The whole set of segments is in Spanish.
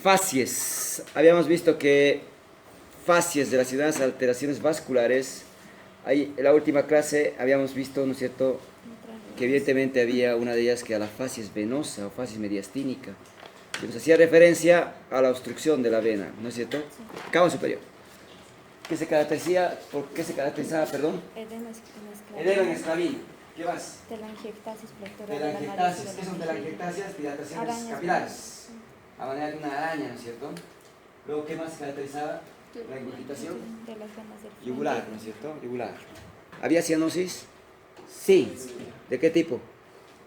Facies. Habíamos visto que facies relacionadas a alteraciones vasculares. Ahí en la última clase habíamos visto, ¿no es cierto?, que evidentemente había una de ellas que era la facies venosa o facies mediastínica, que nos hacía referencia a la obstrucción de la vena, ¿no es cierto? Cabo superior. ¿Por qué se caracterizaba, perdón? Edema en esclavín. ¿Qué más? Telangiectasis plectoral. Telangiectasis. ¿Qué son telangiectasias? Dilataciones capilares. A manera de una araña, ¿no es cierto? Luego, ¿qué más se caracterizaba? La ingurgitación De las venas del frente. yugular, ¿no es cierto? Yugular. ¿Había cianosis? Sí. ¿De qué tipo?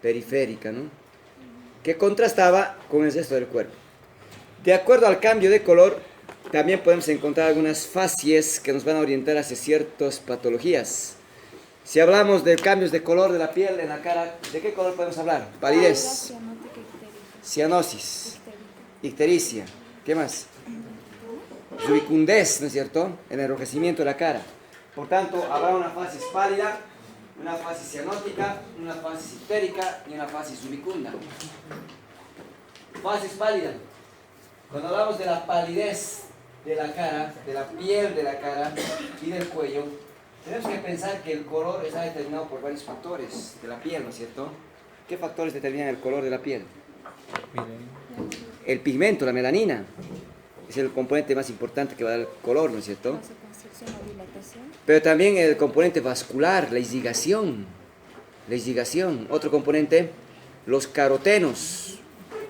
Periférica, ¿no? Que contrastaba con el resto del cuerpo. De acuerdo al cambio de color, también podemos encontrar algunas facies que nos van a orientar hacia ciertas patologías. Si hablamos de cambios de color de la piel en la cara, ¿de qué color podemos hablar? Palidez, cianosis, ictericia, ¿qué más? Rubicundez, ¿no es cierto? El enrojecimiento de la cara. Por tanto, habrá una facies pálida, una facies cianótica, una facies ictérica y una facies rubicunda. Facies pálida. Cuando hablamos de la palidez de la cara, de la piel de la cara y del cuello, tenemos que pensar que el color está determinado por varios factores de la piel, ¿no es cierto? ¿Qué factores determinan el color de la piel? El pigmento, la melanina, es el componente más importante que va a dar el color, ¿no es cierto? Vasoconstricción o dilatación. Pero también el componente vascular, la irrigación. Otro componente, los carotenos.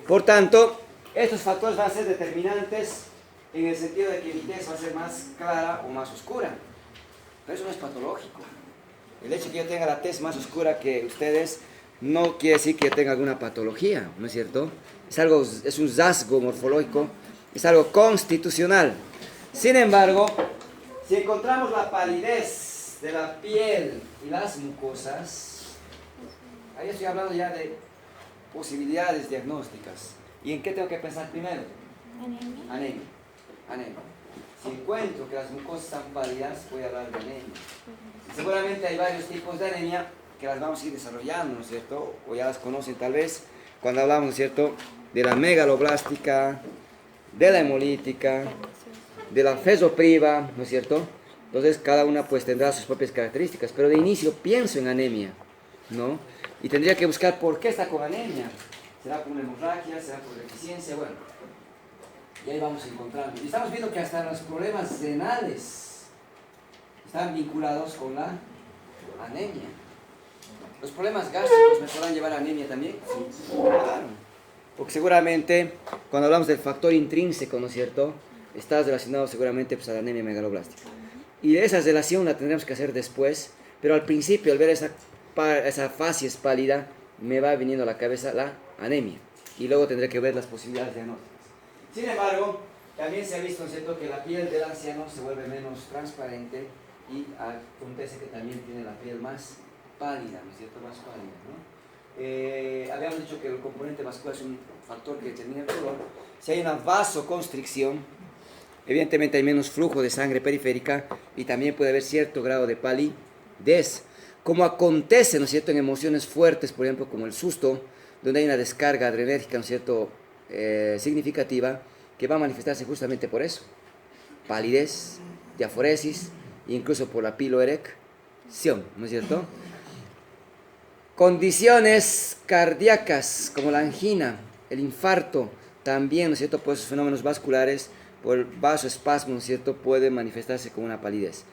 Por tanto, estos factores van a ser determinantes en el sentido de que mi tez va a ser más clara o más oscura. Pero eso no es patológico. El hecho de que yo tenga la tez más oscura que ustedes no quiere decir que yo tenga alguna patología, ¿no es cierto? Es un rasgo morfológico, es algo constitucional. Sin embargo, si encontramos la palidez de la piel y las mucosas, ahí estoy hablando ya de posibilidades diagnósticas. ¿Y en qué tengo que pensar primero? Anemia. Si encuentro que las mucosas están pálidas, voy a hablar de anemia. Seguramente hay varios tipos de anemia que las vamos a ir desarrollando, ¿no es cierto? O ya las conocen tal vez, cuando hablamos, ¿no es cierto?, de la megaloblástica, de la hemolítica, de la fesopriva, ¿no es cierto? Entonces cada una pues tendrá sus propias características, pero de inicio pienso en anemia, ¿no? Y tendría que buscar por qué está con anemia. ¿Será por una hemorragia? ¿Será por deficiencia? Bueno, y ahí vamos encontrando. Y estamos viendo que hasta los problemas renales están vinculados con la anemia. ¿Los problemas gástricos me podrán llevar a anemia también? Sí, claro. Porque seguramente, cuando hablamos del factor intrínseco, ¿no es cierto?, está relacionado seguramente pues, a la anemia megaloblástica. Y esa relación la tendremos que hacer después, pero al principio, al ver esa facies pálida, me va viniendo a la cabeza la anemia. Y luego tendré que ver las posibilidades diagnósticas. Sin embargo, también se ha visto, ¿no es cierto?, que la piel del anciano se vuelve menos transparente y acontece que también tiene la piel más pálida, ¿no es cierto?, más pálida, ¿no? Habíamos dicho que el componente vascular es un factor que determina el color. Si hay una vasoconstricción, evidentemente hay menos flujo de sangre periférica y también puede haber cierto grado de palidez. Como acontece, ¿no es cierto?, en emociones fuertes, por ejemplo, como el susto, donde hay una descarga adrenérgica, ¿no es cierto?, significativa, que va a manifestarse justamente por eso. Palidez, diaforesis, incluso por la piloerección, ¿no es cierto? Condiciones cardíacas como la angina, el infarto, también, ¿no es cierto?, por esos fenómenos vasculares, por el vasoespasmo, ¿no es cierto?, puede manifestarse con una palidez.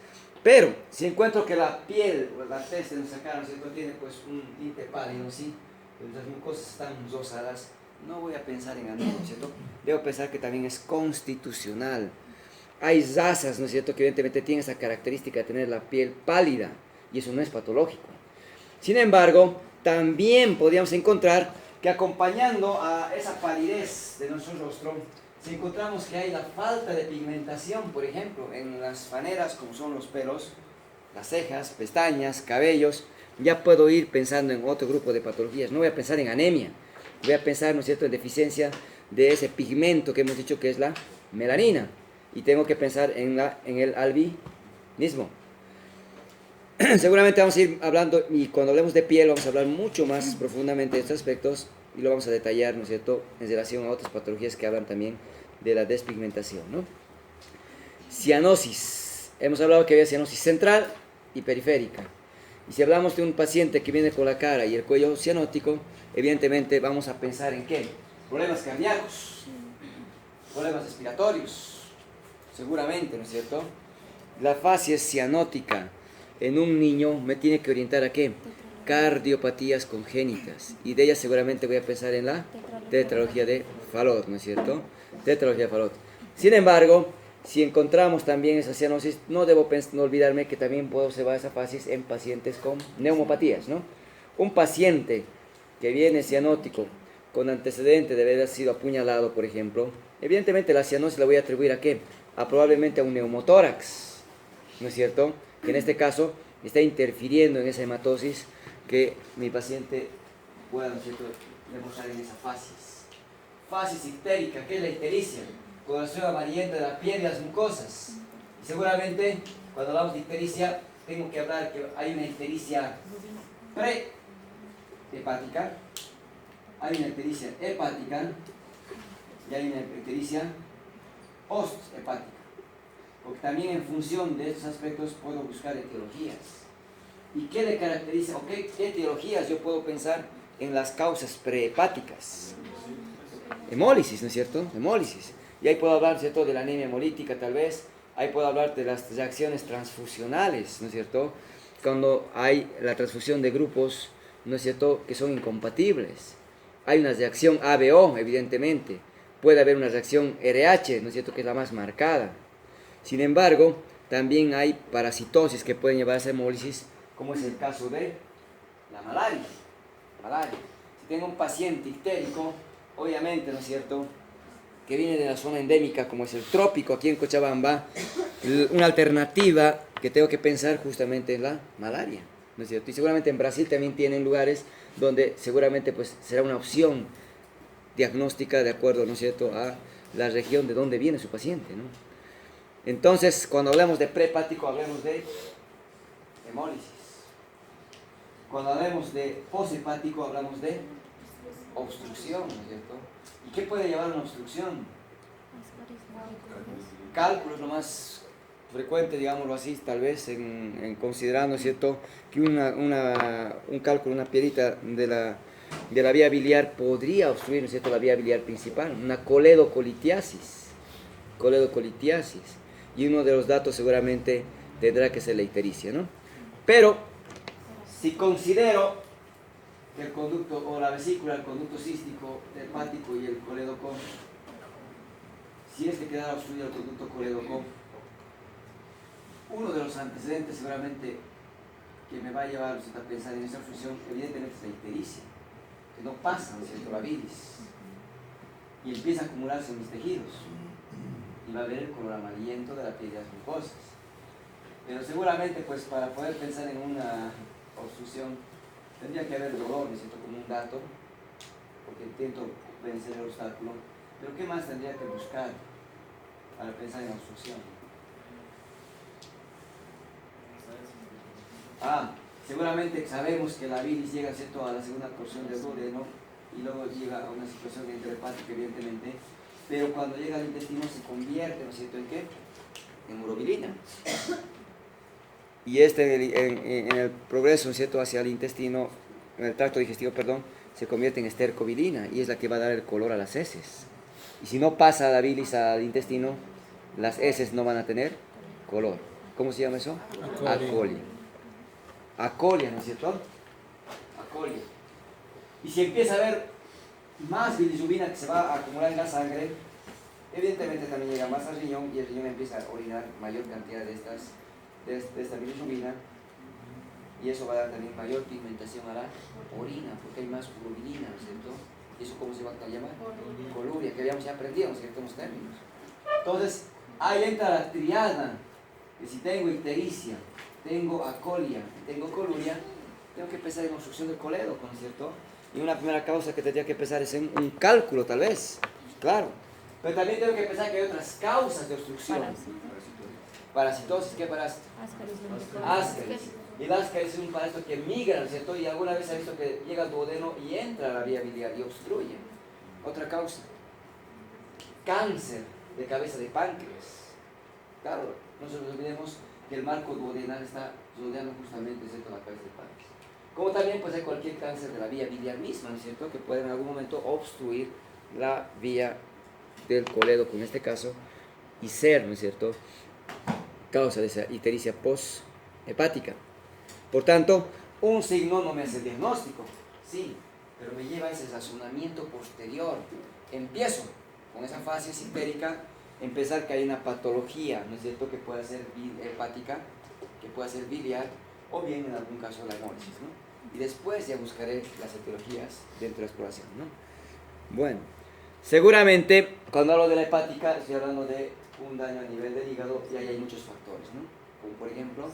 Pero, si encuentro que la piel, o la tez de nuestra cara, ¿no es cierto?, tiene pues un tinte pálido, ¿sí?, las mucosas están rosadas, no voy a pensar en anemia, ¿no es cierto? Debo pensar que también es constitucional. Hay razas, ¿no es cierto?, que evidentemente tienen esa característica de tener la piel pálida, y eso no es patológico. Sin embargo, también podríamos encontrar que acompañando a esa palidez de nuestro rostro, si encontramos que hay la falta de pigmentación, por ejemplo, en las faneras, como son los pelos, las cejas, pestañas, cabellos, ya puedo ir pensando en otro grupo de patologías. No voy a pensar en anemia, voy a pensar, ¿no es cierto?, en deficiencia de ese pigmento que hemos dicho que es la melanina. Y tengo que pensar en el albinismo. Seguramente vamos a ir hablando, y cuando hablemos de piel vamos a hablar mucho más profundamente de estos aspectos y lo vamos a detallar, ¿no es cierto?, en relación a otras patologías que hablan también de la despigmentación, ¿no? Cianosis. Hemos hablado que había cianosis central y periférica. Y si hablamos de un paciente que viene con la cara y el cuello cianótico, evidentemente vamos a pensar en ¿qué? Problemas cardíacos, problemas respiratorios, seguramente, ¿no es cierto? La fase cianótica en un niño me tiene que orientar a ¿qué? Cardiopatías congénitas. Y de ellas seguramente voy a pensar en la tetralogía de Fallot, ¿no es cierto? Tetralogía de Fallot. Sin embargo, si encontramos también esa cianosis, no debo no olvidarme que también puedo observar esa fase en pacientes con neumopatías, ¿no? Un paciente que viene cianótico con antecedente de haber sido apuñalado, por ejemplo, evidentemente la cianosis la voy a atribuir ¿a qué? A probablemente a un neumotórax, ¿no es cierto? Que en este caso está interfiriendo en esa hematosis que mi paciente pueda, ¿no es cierto?, demostrar en esa fasis. Fasis ictérica, ¿qué es la ictericia? Coloración amarillenta de la piel y las mucosas. Y seguramente, cuando hablamos de ictericia, tengo que hablar que hay una ictericia pre-hepática, hay una ictericia hepática y hay una ictericia post-hepática. Porque también en función de estos aspectos puedo buscar etiologías. ¿Y qué le caracteriza o qué etiologías yo puedo pensar en las causas prehepáticas? Hemólisis, ¿no es cierto? Hemólisis. Y ahí puedo hablar, ¿cierto?, de la anemia hemolítica tal vez. Ahí puedo hablar de las reacciones transfusionales, ¿no es cierto? Cuando hay la transfusión de grupos, ¿no es cierto?, que son incompatibles. Hay una reacción ABO, evidentemente. Puede haber una reacción RH, ¿no es cierto?, que es la más marcada. Sin embargo, también hay parasitosis que pueden llevar a esa hemólisis, como es el caso de la malaria. Si tengo un paciente ictérico, obviamente, ¿no es cierto?, que viene de la zona endémica, como es el trópico aquí en Cochabamba, una alternativa que tengo que pensar justamente es la malaria, ¿no es cierto? Y seguramente en Brasil también tienen lugares donde seguramente pues será una opción diagnóstica de acuerdo, ¿no es cierto?, a la región de donde viene su paciente, ¿no? Entonces, cuando hablamos de prehepático, hablamos de hemólisis. Cuando hablamos de poshepático, hablamos de obstrucción, ¿no es cierto? ¿Y qué puede llevar a una obstrucción? Cálculo es lo más frecuente, digámoslo así, tal vez, en considerando, ¿no es cierto?, que un cálculo, una piedrita de la vía biliar podría obstruir, ¿no es cierto?, la vía biliar principal, una coledocolitiasis. Y uno de los datos seguramente tendrá que ser la ictericia, ¿no? Pero, si considero que el conducto o la vesícula, el conducto cístico, hepático y el colédoco, si es que quedara obstruido el conducto colédoco, uno de los antecedentes seguramente que me va a llevar a pensar en esa obstrucción, evidentemente es la ictericia, que no pasa, ¿no es cierto?, la bilis, y empieza a acumularse en mis tejidos, y va a haber el color amarillento de la piel de las mucosas. Pero seguramente, pues, para poder pensar en una obstrucción, tendría que haber dolor, ¿no es cierto?, como un dato, porque intento vencer el obstáculo. Pero ¿qué más tendría que buscar para pensar en obstrucción? Seguramente sabemos que la bilis llega, ¿cierto?, a la segunda porción del duodeno y luego llega a una situación enterohepática, evidentemente, pero cuando llega al intestino se convierte, ¿no es cierto?, ¿en qué? En urobilina. Y en el progreso, ¿no es cierto?, hacia el intestino, en el tracto digestivo, perdón, se convierte en estercobilina y es la que va a dar el color a las heces. Y si no pasa la bilis al intestino, las heces no van a tener color. ¿Cómo se llama eso? Acolia. Acolia, ¿no es cierto? Acolia. Y si empieza a haber más bilirrubina que se va a acumular en la sangre, evidentemente también llega más al riñón y el riñón empieza a orinar mayor cantidad de esta bilirrubina y eso va a dar también mayor pigmentación a la orina porque hay más urobilina, ¿no es cierto? ¿Y eso cómo se va a llamar? Coluria, que habíamos ya aprendido, ¿no es cierto?, en los términos. Entonces, ahí entra la triada, que si tengo ictericia, tengo acolia, tengo coluria, tengo que pensar en obstrucción del colédoco, ¿no es cierto? Y una primera causa que tendría que pensar es en un cálculo, tal vez, claro. Pero también tengo que pensar que hay otras causas de obstrucción. Parasitosis, ¿qué parásito? Ascaris. Y el ascaris es un parásito que migra, ¿no es cierto? Y alguna vez se ha visto que llega al duodeno y entra a la vía biliar y obstruye. Otra causa, cáncer de cabeza de páncreas. Claro, no se nos olvidemos que el marco duodenal está rodeando justamente, ¿no es cierto?, la cabeza de páncreas. Como también pues hay cualquier cáncer de la vía biliar misma, ¿no es cierto?, que puede en algún momento obstruir la vía del colédoco en este caso y ser, ¿no es cierto?, causa de esa ictericia posthepática. Por tanto, un signo no me hace el diagnóstico, sí, pero me lleva a ese razonamiento posterior. Empiezo con esa fase ictérica, empezar que hay una patología, ¿no es cierto?, que pueda ser hepática, que pueda ser biliar, o bien en algún caso la hemólisis, ¿no? Y después ya buscaré las etiologías dentro de la exploración, ¿no? Bueno, seguramente cuando hablo de la hepática estoy hablando de un daño a nivel del hígado y ahí hay muchos factores, ¿no? Como por ejemplo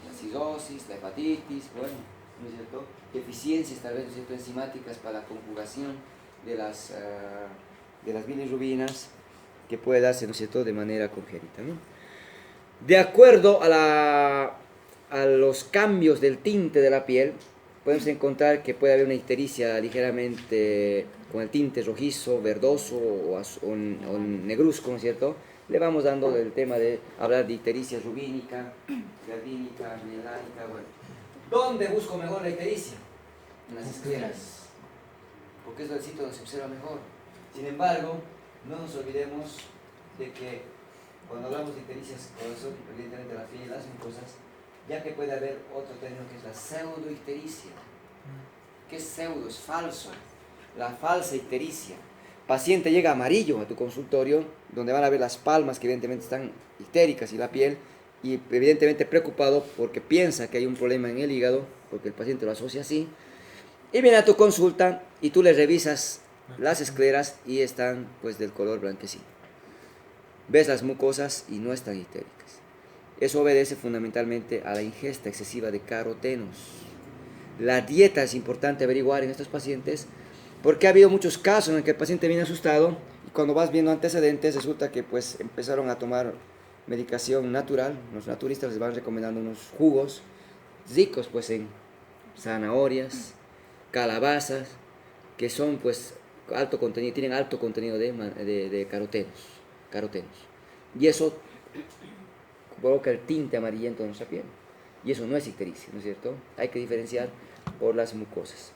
la acidosis, la hepatitis, bueno, ¿no es cierto?, deficiencias tal vez, ¿no es cierto?, enzimáticas para la conjugación de las bilirrubinas que puede darse, ¿no es cierto?, de manera congénita, ¿no? De acuerdo a los cambios del tinte de la piel, podemos encontrar que puede haber una ictericia ligeramente con el tinte rojizo, verdoso o negruzco, ¿no es cierto? Le vamos dando el tema de hablar de ictericia rubínica, gardínica, mielánica, bueno. ¿Dónde busco mejor la ictericia? En las escleras, porque es el sitio donde se observa mejor. Sin embargo, no nos olvidemos de que cuando hablamos de ictericias, por eso, evidentemente la piel y las mucosas, ya que puede haber otro término que es la pseudoictericia. ¿Qué es pseudo? Es falso. La falsa ictericia. Paciente llega amarillo a tu consultorio, donde van a ver las palmas que evidentemente están ictéricas y la piel, y evidentemente preocupado porque piensa que hay un problema en el hígado, porque el paciente lo asocia así, y viene a tu consulta y tú le revisas las escleras y están pues del color blanquecino. Ves las mucosas y no están ictéricas. Eso obedece fundamentalmente a la ingesta excesiva de carotenos. La dieta es importante averiguar en estos pacientes porque ha habido muchos casos en que el paciente viene asustado y cuando vas viendo antecedentes resulta que pues empezaron a tomar medicación natural. Los naturistas les van recomendando unos jugos ricos pues en zanahorias, calabazas, que son pues alto contenido, tienen alto contenido de carotenos. Y eso provoca el tinte amarillento de nuestra piel. Y eso no es ictericia, ¿no es cierto? Hay que diferenciar por las mucosas.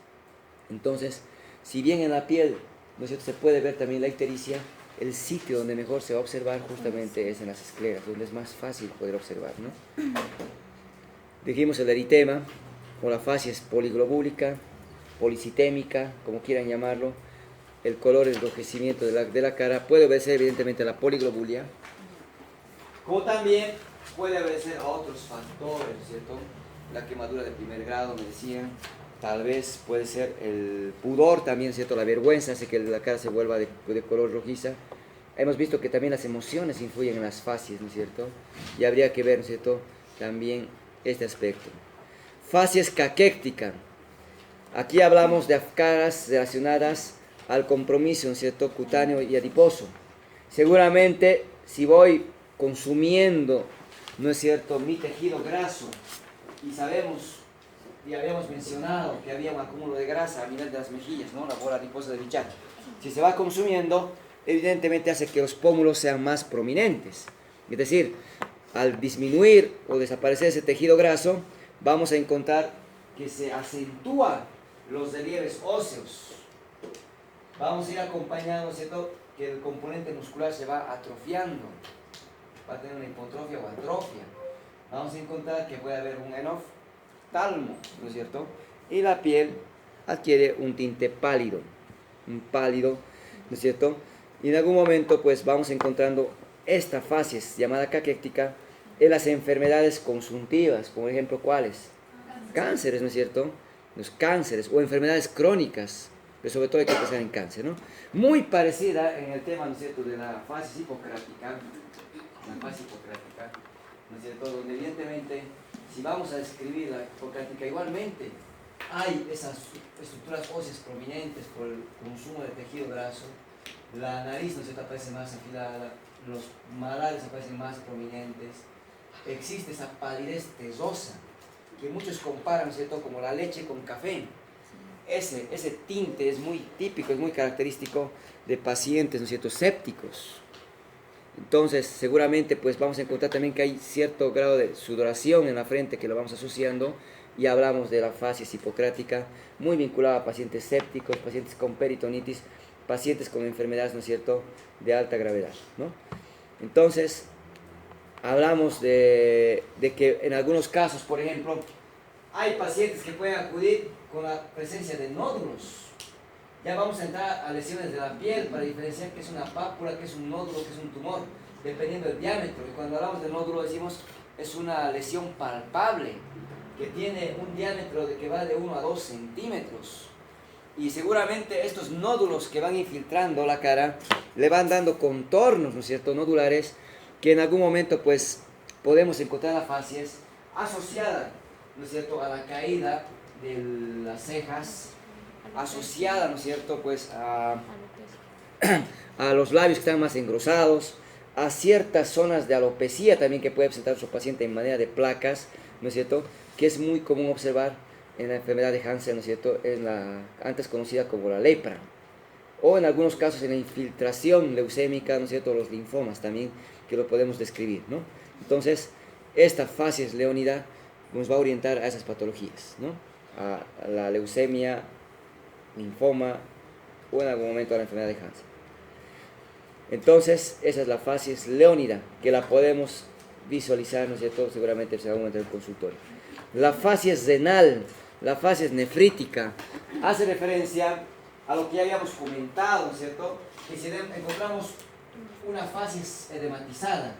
Entonces, si bien en la piel, ¿no es cierto?, se puede ver también la ictericia, el sitio donde mejor se va a observar justamente es en las escleras, donde es más fácil poder observar, ¿no? Dijimos el eritema, o la facies poliglobúlica, policitémica, como quieran llamarlo, el color, el enrojecimiento de la cara, puede obedecer evidentemente a la poliglobulia, como también puede obedecer a otros factores, ¿cierto? La quemadura de primer grado, me decían, tal vez puede ser el pudor también, ¿cierto? La vergüenza hace que la cara se vuelva de color rojiza. Hemos visto que también las emociones influyen en las facies, ¿no es cierto? Y habría que ver, ¿no es cierto?, también este aspecto. Facies caquéctica. Aquí hablamos de caras relacionadas al compromiso, ¿no es cierto?, cutáneo y adiposo. Seguramente, si voy consumiendo, ¿no es cierto?, mi tejido graso, y sabemos, y habíamos mencionado que había un acúmulo de grasa a nivel de las mejillas, ¿no?, la bola adiposa de Bichat. Si se va consumiendo, evidentemente hace que los pómulos sean más prominentes. Es decir, al disminuir o desaparecer ese tejido graso, vamos a encontrar que se acentúan los relieves óseos. Vamos a ir acompañando, ¿cierto?, que el componente muscular se va atrofiando, va a tener una hipotrofia o atrofia. Vamos a encontrar que puede haber un enoftalmo, ¿no es cierto?, y la piel adquiere un tinte pálido, ¿no es cierto? Y en algún momento pues vamos encontrando esta facies llamada caquéctica en las enfermedades consuntivas, como por ejemplo, ¿cuáles? Cánceres, ¿no es cierto? Los cánceres o enfermedades crónicas, pero sobre todo hay que pensar en cáncer, ¿no? Muy parecida en el tema, ¿no es cierto?, de la facies hipocrática, ¿no es cierto?, donde evidentemente, si vamos a describir la hipocrática, igualmente hay esas estructuras óseas prominentes por el consumo de tejido graso, la nariz, ¿no es cierto?, aparece más afilada, los malares aparecen más prominentes, existe esa palidez tesosa que muchos comparan, ¿no es cierto?, como la leche con café. Ese tinte es muy típico, es muy característico de pacientes, ¿no es cierto?, sépticos. Entonces, seguramente pues vamos a encontrar también que hay cierto grado de sudoración en la frente que lo vamos asociando, y hablamos de la facies hipocrática, muy vinculada a pacientes sépticos, pacientes con peritonitis, pacientes con enfermedades, ¿no es cierto?, de alta gravedad, ¿no? Entonces, hablamos de que en algunos casos, por ejemplo, hay pacientes que pueden acudir con la presencia de nódulos. Ya vamos a entrar a lesiones de la piel para diferenciar qué es una pápula, qué es un nódulo, qué es un tumor, dependiendo del diámetro. Y cuando hablamos de nódulo decimos es una lesión palpable, que tiene un diámetro que va de 1 a 2 centímetros. Y seguramente estos nódulos que van infiltrando la cara le van dando contornos, ¿no es cierto?, nodulares, que en algún momento pues podemos encontrar la facies asociada, ¿no es cierto?, a la caída de las cejas, asociada, ¿no es cierto?, pues a los labios que están más engrosados, a ciertas zonas de alopecia también que puede presentar su paciente en manera de placas, ¿no es cierto?, que es muy común observar en la enfermedad de Hansen, ¿no es cierto?, en la antes conocida como la lepra, o en algunos casos en la infiltración leucémica, ¿no es cierto?, los linfomas también, que lo podemos describir, ¿no? Entonces, esta facies leónida nos va a orientar a esas patologías, ¿no?, a la leucemia, linfoma, o en algún momento a la enfermedad de Hansen. Entonces, esa es la facies leónida, que la podemos visualizar, ¿no es cierto?, seguramente en algún momento del consultorio. La facies renal, la facies nefrítica, hace referencia a lo que ya habíamos comentado, ¿no es cierto?, que si encontramos una facies edematizada,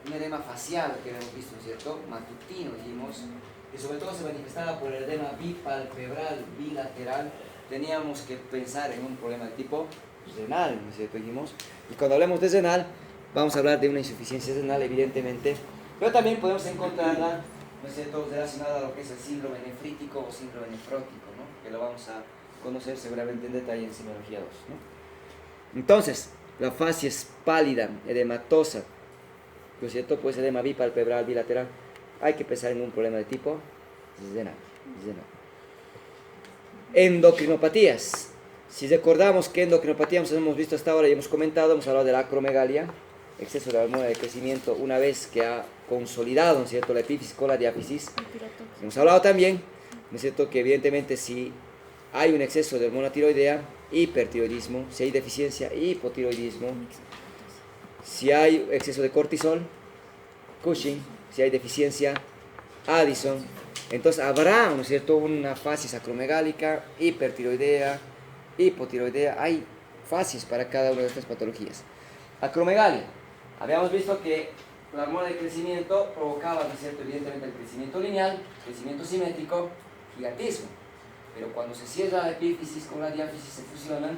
un edema facial que hemos visto, ¿no es cierto?, matutino, dijimos, que sobre todo se manifestaba por el edema bipalpebral, bilateral, teníamos que pensar en un problema de tipo renal, ¿no es cierto?, dijimos. Y cuando hablemos de renal, vamos a hablar de una insuficiencia renal, evidentemente, pero también podemos encontrarla, ¿no es cierto?, relacionada a lo que es el síndrome nefrítico o síndrome nefrótico, ¿no?, que lo vamos a conocer seguramente en detalle en semiología 2, ¿no? Entonces, la facies pálida, edematosa, ¿no es cierto?, pues edema bipalpebral, bilateral, hay que pensar en un problema de tipo renal. Endocrinopatías. Si recordamos que endocrinopatía hemos visto hasta ahora y hemos comentado, hemos hablado de la acromegalia, exceso de la hormona de crecimiento una vez que ha consolidado, ¿no es cierto?, la epífisis con la diáfisis. Hemos hablado también, ¿no es cierto?, que evidentemente si hay un exceso de hormona tiroidea, hipertiroidismo, si hay deficiencia, hipotiroidismo, si hay exceso de cortisol, Cushing, si hay deficiencia, Addison, entonces habrá, ¿no es cierto?, una facies acromegálica, hipertiroidea, hipotiroidea, hay facies para cada una de estas patologías. Acromegalia, habíamos visto que la hormona de crecimiento provocaba, ¿no es cierto?, evidentemente el crecimiento lineal, crecimiento simétrico, gigantismo, pero cuando se cierra la epífisis con la diáfisis se fusionan,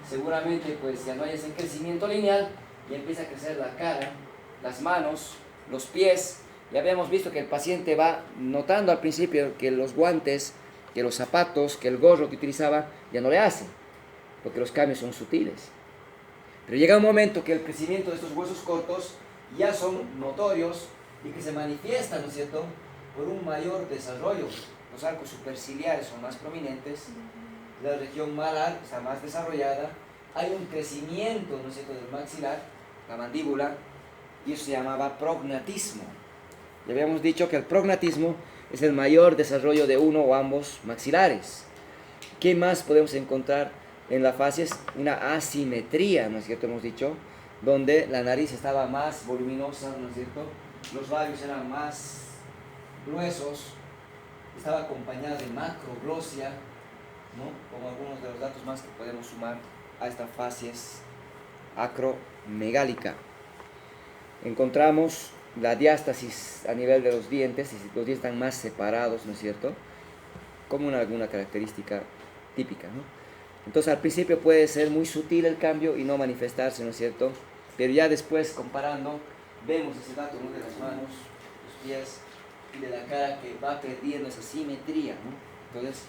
seguramente pues ya no hay ese crecimiento lineal y empieza a crecer la cara, las manos, los pies. Ya habíamos visto que el paciente va notando al principio que los guantes, que los zapatos, que el gorro que utilizaba ya no le hacen, porque los cambios son sutiles. Pero llega un momento que el crecimiento de estos huesos cortos ya son notorios y que se manifiestan, ¿no es cierto?, por un mayor desarrollo. Los arcos superciliares son más prominentes, la región malar está más desarrollada, hay un crecimiento, ¿no es cierto?, del maxilar, la mandíbula, y eso se llamaba prognatismo. Ya habíamos dicho que el prognatismo es el mayor desarrollo de uno o ambos maxilares. ¿Qué más podemos encontrar en la facies? Una asimetría, ¿no es cierto?, hemos dicho, donde la nariz estaba más voluminosa, ¿no es cierto?, los labios eran más gruesos, estaba acompañada de macroglosia, ¿no?, como algunos de los datos más que podemos sumar a esta facies acromegálica. Encontramos la diástasis a nivel de los dientes, y los dientes están más separados, ¿no es cierto?, como alguna característica típica, ¿no? Entonces al principio puede ser muy sutil el cambio y no manifestarse, ¿no es cierto?, pero ya después comparando vemos ese dato, ¿no?, de las manos, los pies y de la cara, que va perdiendo esa simetría, ¿no? Entonces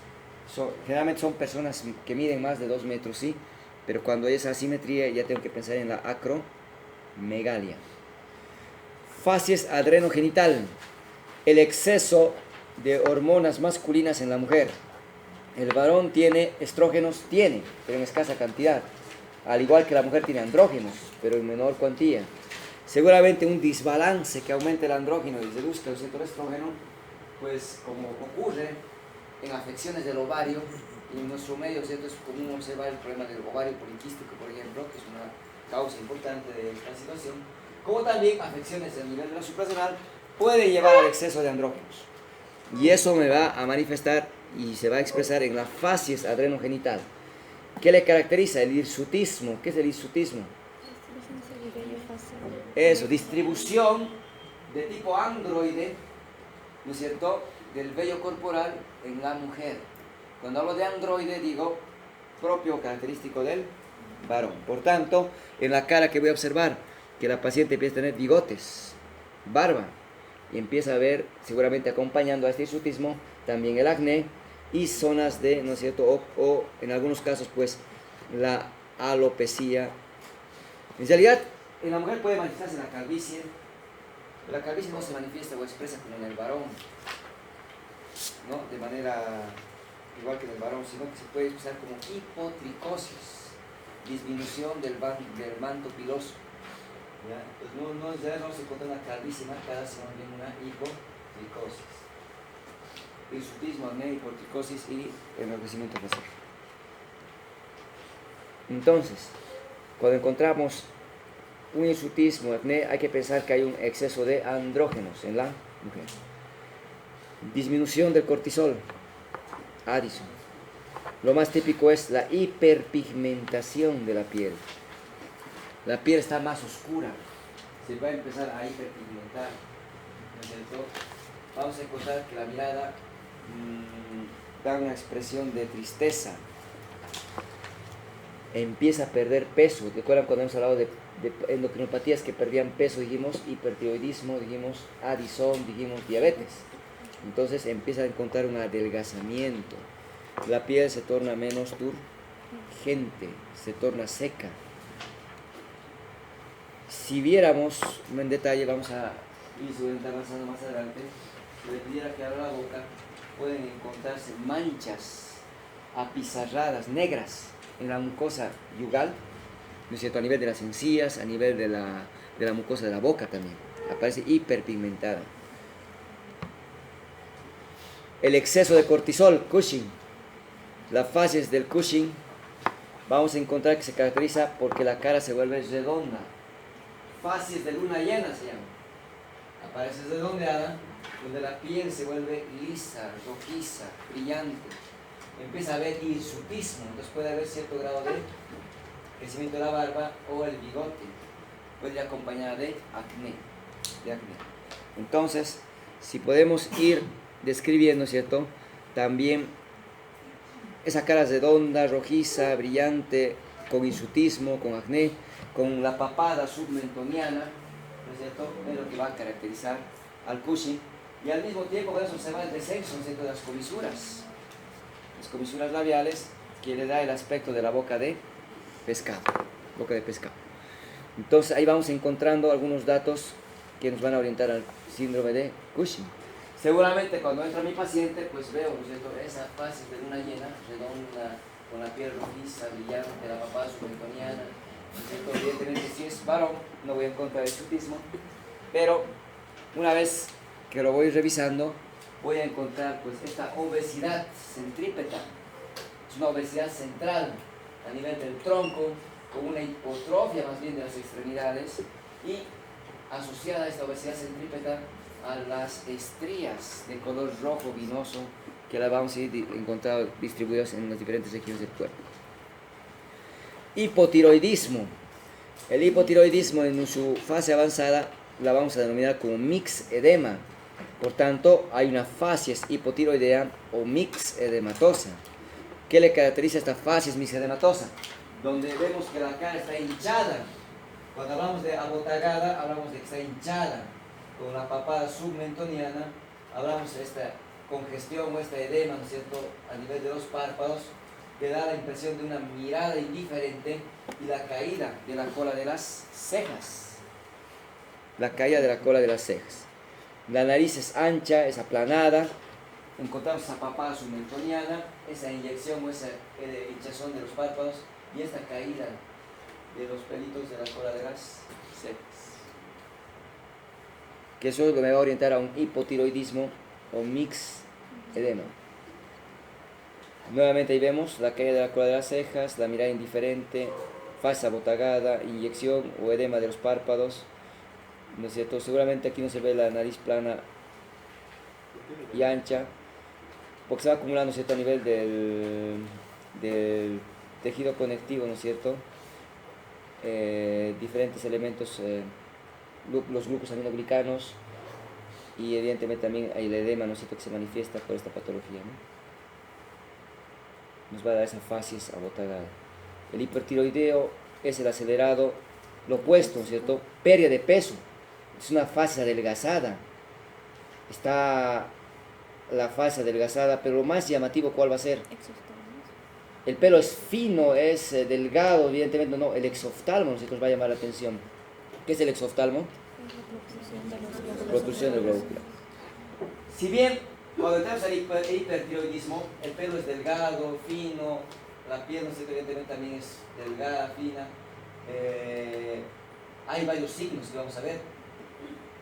generalmente son personas que miden más de 2 metros, sí, pero cuando hay esa asimetría ya tengo que pensar en la acromegalia. Facies adrenogenital, el exceso de hormonas masculinas en la mujer. El varón tiene estrógenos, pero en escasa cantidad. Al igual que la mujer tiene andrógenos, pero en menor cuantía. Seguramente un desbalance que aumente el andrógeno y reduzca el estrógeno, pues como ocurre en afecciones del ovario, y en nuestro medio, ¿cierto? Es común observar el problema del ovario poliquístico, por ejemplo, que es una causa importante de esta situación, como también afecciones a nivel de la suprarrenal pueden llevar al exceso de andrógenos. Y eso me va a manifestar y se va a expresar en la facies adrenogenital. ¿Qué le caracteriza? El hirsutismo. ¿Qué es el hirsutismo? Eso, distribución de tipo androide, ¿no es cierto?, del vello corporal en la mujer. Cuando hablo de androide, digo propio característico del varón. Por tanto, en la cara que voy a observar, que la paciente empieza a tener bigotes, barba, y empieza a ver, seguramente acompañando a este hirsutismo, también el acné y zonas de, ¿no es cierto?, o en algunos casos, pues, la alopecia. En realidad, en la mujer puede manifestarse la calvicie, pero la calvicie no se manifiesta o expresa como en el varón, ¿no?, de manera igual que en el varón, sino que se puede expresar como hipotricosis, disminución del manto piloso. ¿Ya? Entonces no se encuentra una calvicie marcada, sino bien una hipotricosis. Hirsutismo, acné, hipotricosis y enrojecimiento facial. Entonces, cuando encontramos un hirsutismo, acné, hay que pensar que hay un exceso de andrógenos en la mujer. Disminución del cortisol, Addison. Lo más típico es la hiperpigmentación de la piel. La piel está más oscura, se va a empezar a hiperpigmentar, ¿no es cierto? Vamos a encontrar que la mirada da una expresión de tristeza, empieza a perder peso. ¿Recuerdan cuando hemos hablado de endocrinopatías que perdían peso? Dijimos hipertiroidismo, dijimos Addison, dijimos diabetes. Entonces empieza a encontrar un adelgazamiento, la piel se torna menos turgente, se torna seca. Si viéramos en detalle, vamos a ir avanzando más adelante, si le pidiera que abra la boca, pueden encontrarse manchas apizarradas, negras, en la mucosa yugal, ¿no es cierto?, a nivel de las encías, a nivel de la mucosa de la boca también, aparece hiperpigmentada. El exceso de cortisol, Cushing, las fases del Cushing, vamos a encontrar que se caracteriza porque la cara se vuelve redonda. Fases de luna llena se llama. Aparece redondeada, donde la piel se vuelve lisa, rojiza, brillante. Empieza a haber hirsutismo, entonces puede haber cierto grado de crecimiento de la barba o el bigote. Puede ir acompañada de acné. Entonces, si podemos ir describiendo, ¿cierto?, también esa cara redonda, rojiza, brillante, con hirsutismo, con acné, con la papada submentoniana, ¿no es cierto?, es lo que va a caracterizar al Cushing. Y al mismo tiempo podemos observar el descenso, ¿no es cierto?, de las comisuras labiales, que le da el aspecto de la boca de pescado, Entonces ahí vamos encontrando algunos datos que nos van a orientar al síndrome de Cushing. Seguramente cuando entra mi paciente, pues veo, ¿no es cierto?, esa fase de luna llena, redonda, con la piel rojiza, brillante, la papada submentoniana, ¿no es cierto? Evidentemente, si es varón, no voy a encontrar el hirsutismo, pero una vez que lo voy revisando, voy a encontrar pues esta obesidad centrípeta. Es una obesidad central a nivel del tronco, con una hipotrofia más bien de las extremidades, y asociada a esta obesidad centrípeta a las estrías de color rojo vinoso que las vamos a ir encontrando distribuidas en las diferentes regiones del cuerpo. Hipotiroidismo. El hipotiroidismo en su fase avanzada la vamos a denominar como mixedema. Por tanto, hay una facies hipotiroidea o mixedematosa. ¿Qué le caracteriza a esta facies mixedematosa? Donde vemos que la cara está hinchada. Cuando hablamos de abotagada, hablamos de que está hinchada. Con la papada submentoniana, hablamos de esta congestión o este edema, ¿no es cierto?, a nivel de los párpados, que da la impresión de una mirada indiferente y la caída de la cola de las cejas. La caída de la cola de las cejas. La nariz es ancha, es aplanada, encontramos esa papazo mentoniana, esa inyección o esa hinchazón de los párpados y esta caída de los pelitos de la cola de las cejas. Que eso es lo que me va a orientar a un hipotiroidismo o mix edema. Nuevamente ahí vemos la caída de la cola de las cejas, la mirada indiferente, fase abotagada, inyección o edema de los párpados, ¿no es cierto? Seguramente aquí no se ve la nariz plana y ancha, porque se va acumulando, ¿no es cierto?, a nivel del tejido conectivo, ¿no es cierto? Diferentes elementos, los glucosaminoglicanos, y evidentemente también hay el edema, ¿no es cierto?, que se manifiesta por esta patología, ¿no? Nos va a dar esa facies abotagada. El hipertiroideo es el acelerado, lo opuesto, ¿no es cierto?, pérdida de peso, es una fase adelgazada, está la fase adelgazada, pero lo más llamativo, ¿cuál va a ser? El pelo es fino, es delgado, evidentemente no, el exoftalmo, ¿no es cierto?, nos va a llamar la atención. ¿Qué es el exoftalmo? Protrusión del globo ocular. Si bien cuando entramos al hipertiroidismo, el pelo es delgado, fino, la piel, ¿no es cierto?, evidentemente también es delgada, fina, hay varios signos que vamos a ver,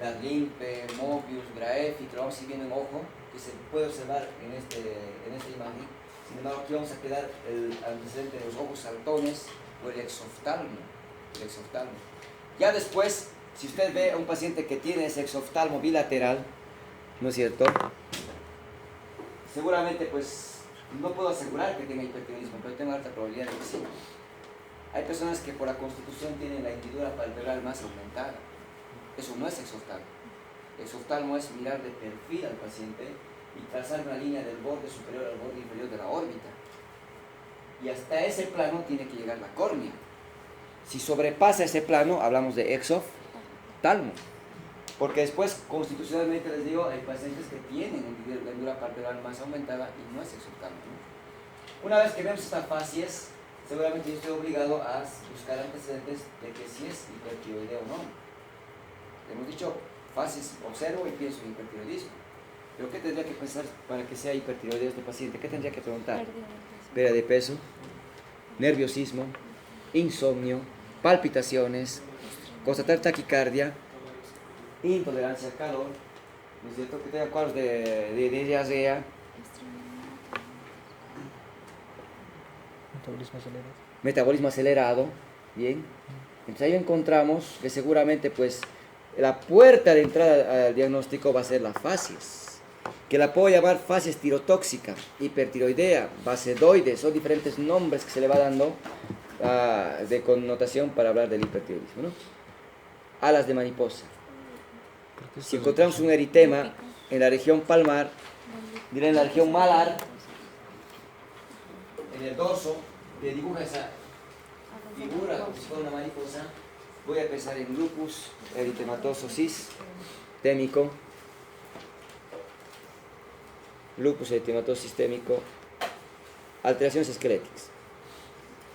Darlimpe, Mobius, Graefi, que lo vamos a ir viendo en ojo, que se puede observar en esta imagen. Sin embargo, aquí vamos a quedar el antecedente de los ojos saltones o el exoftalmo. Ya después, si usted ve a un paciente que tiene ese exoftalmo bilateral, ¿no es cierto?, seguramente pues no puedo asegurar que tenga hipertiroidismo, pero tengo alta probabilidad de que sí. Hay personas que por la constitución tienen la hendidura palpebral más aumentada. Eso no es exoftalmo. Exoftalmo es mirar de perfil al paciente y trazar una línea del borde superior al borde inferior de la órbita. Y hasta ese plano tiene que llegar la córnea. Si sobrepasa ese plano, hablamos de exoftalmo. Porque después, constitucionalmente les digo, hay pacientes que tienen la hendidura palpebral más aumentada y no es exoftalmo, ¿no? Una vez que vemos estas facies, seguramente yo estoy obligado a buscar antecedentes de que si es hipertiroideo o no. Hemos dicho, facies, observo y pienso en hipertiroidismo. Pero ¿qué tendría que pensar para que sea hipertiroideo este paciente? ¿Qué tendría que preguntar? Pérdida de peso, nerviosismo, insomnio, palpitaciones, constatar taquicardia, intolerancia al calor, ¿no es cierto?, que tenga cuadros de diarrea, metabolismo acelerado, bien. Entonces ahí encontramos que seguramente pues la puerta de entrada al diagnóstico va a ser la facies, que la puedo llamar facies tirotóxica, hipertiroidea, basedoide, son diferentes nombres que se le va dando de connotación para hablar del hipertiroidismo, ¿no? Alas de mariposa. Si encontramos un eritema en la región palmar, diré en la región malar, en el dorso, que dibuja esa figura como si fuera una mariposa, voy a pensar en lupus eritematoso sistémico, lupus eritematoso sistémico, alteraciones esqueléticas.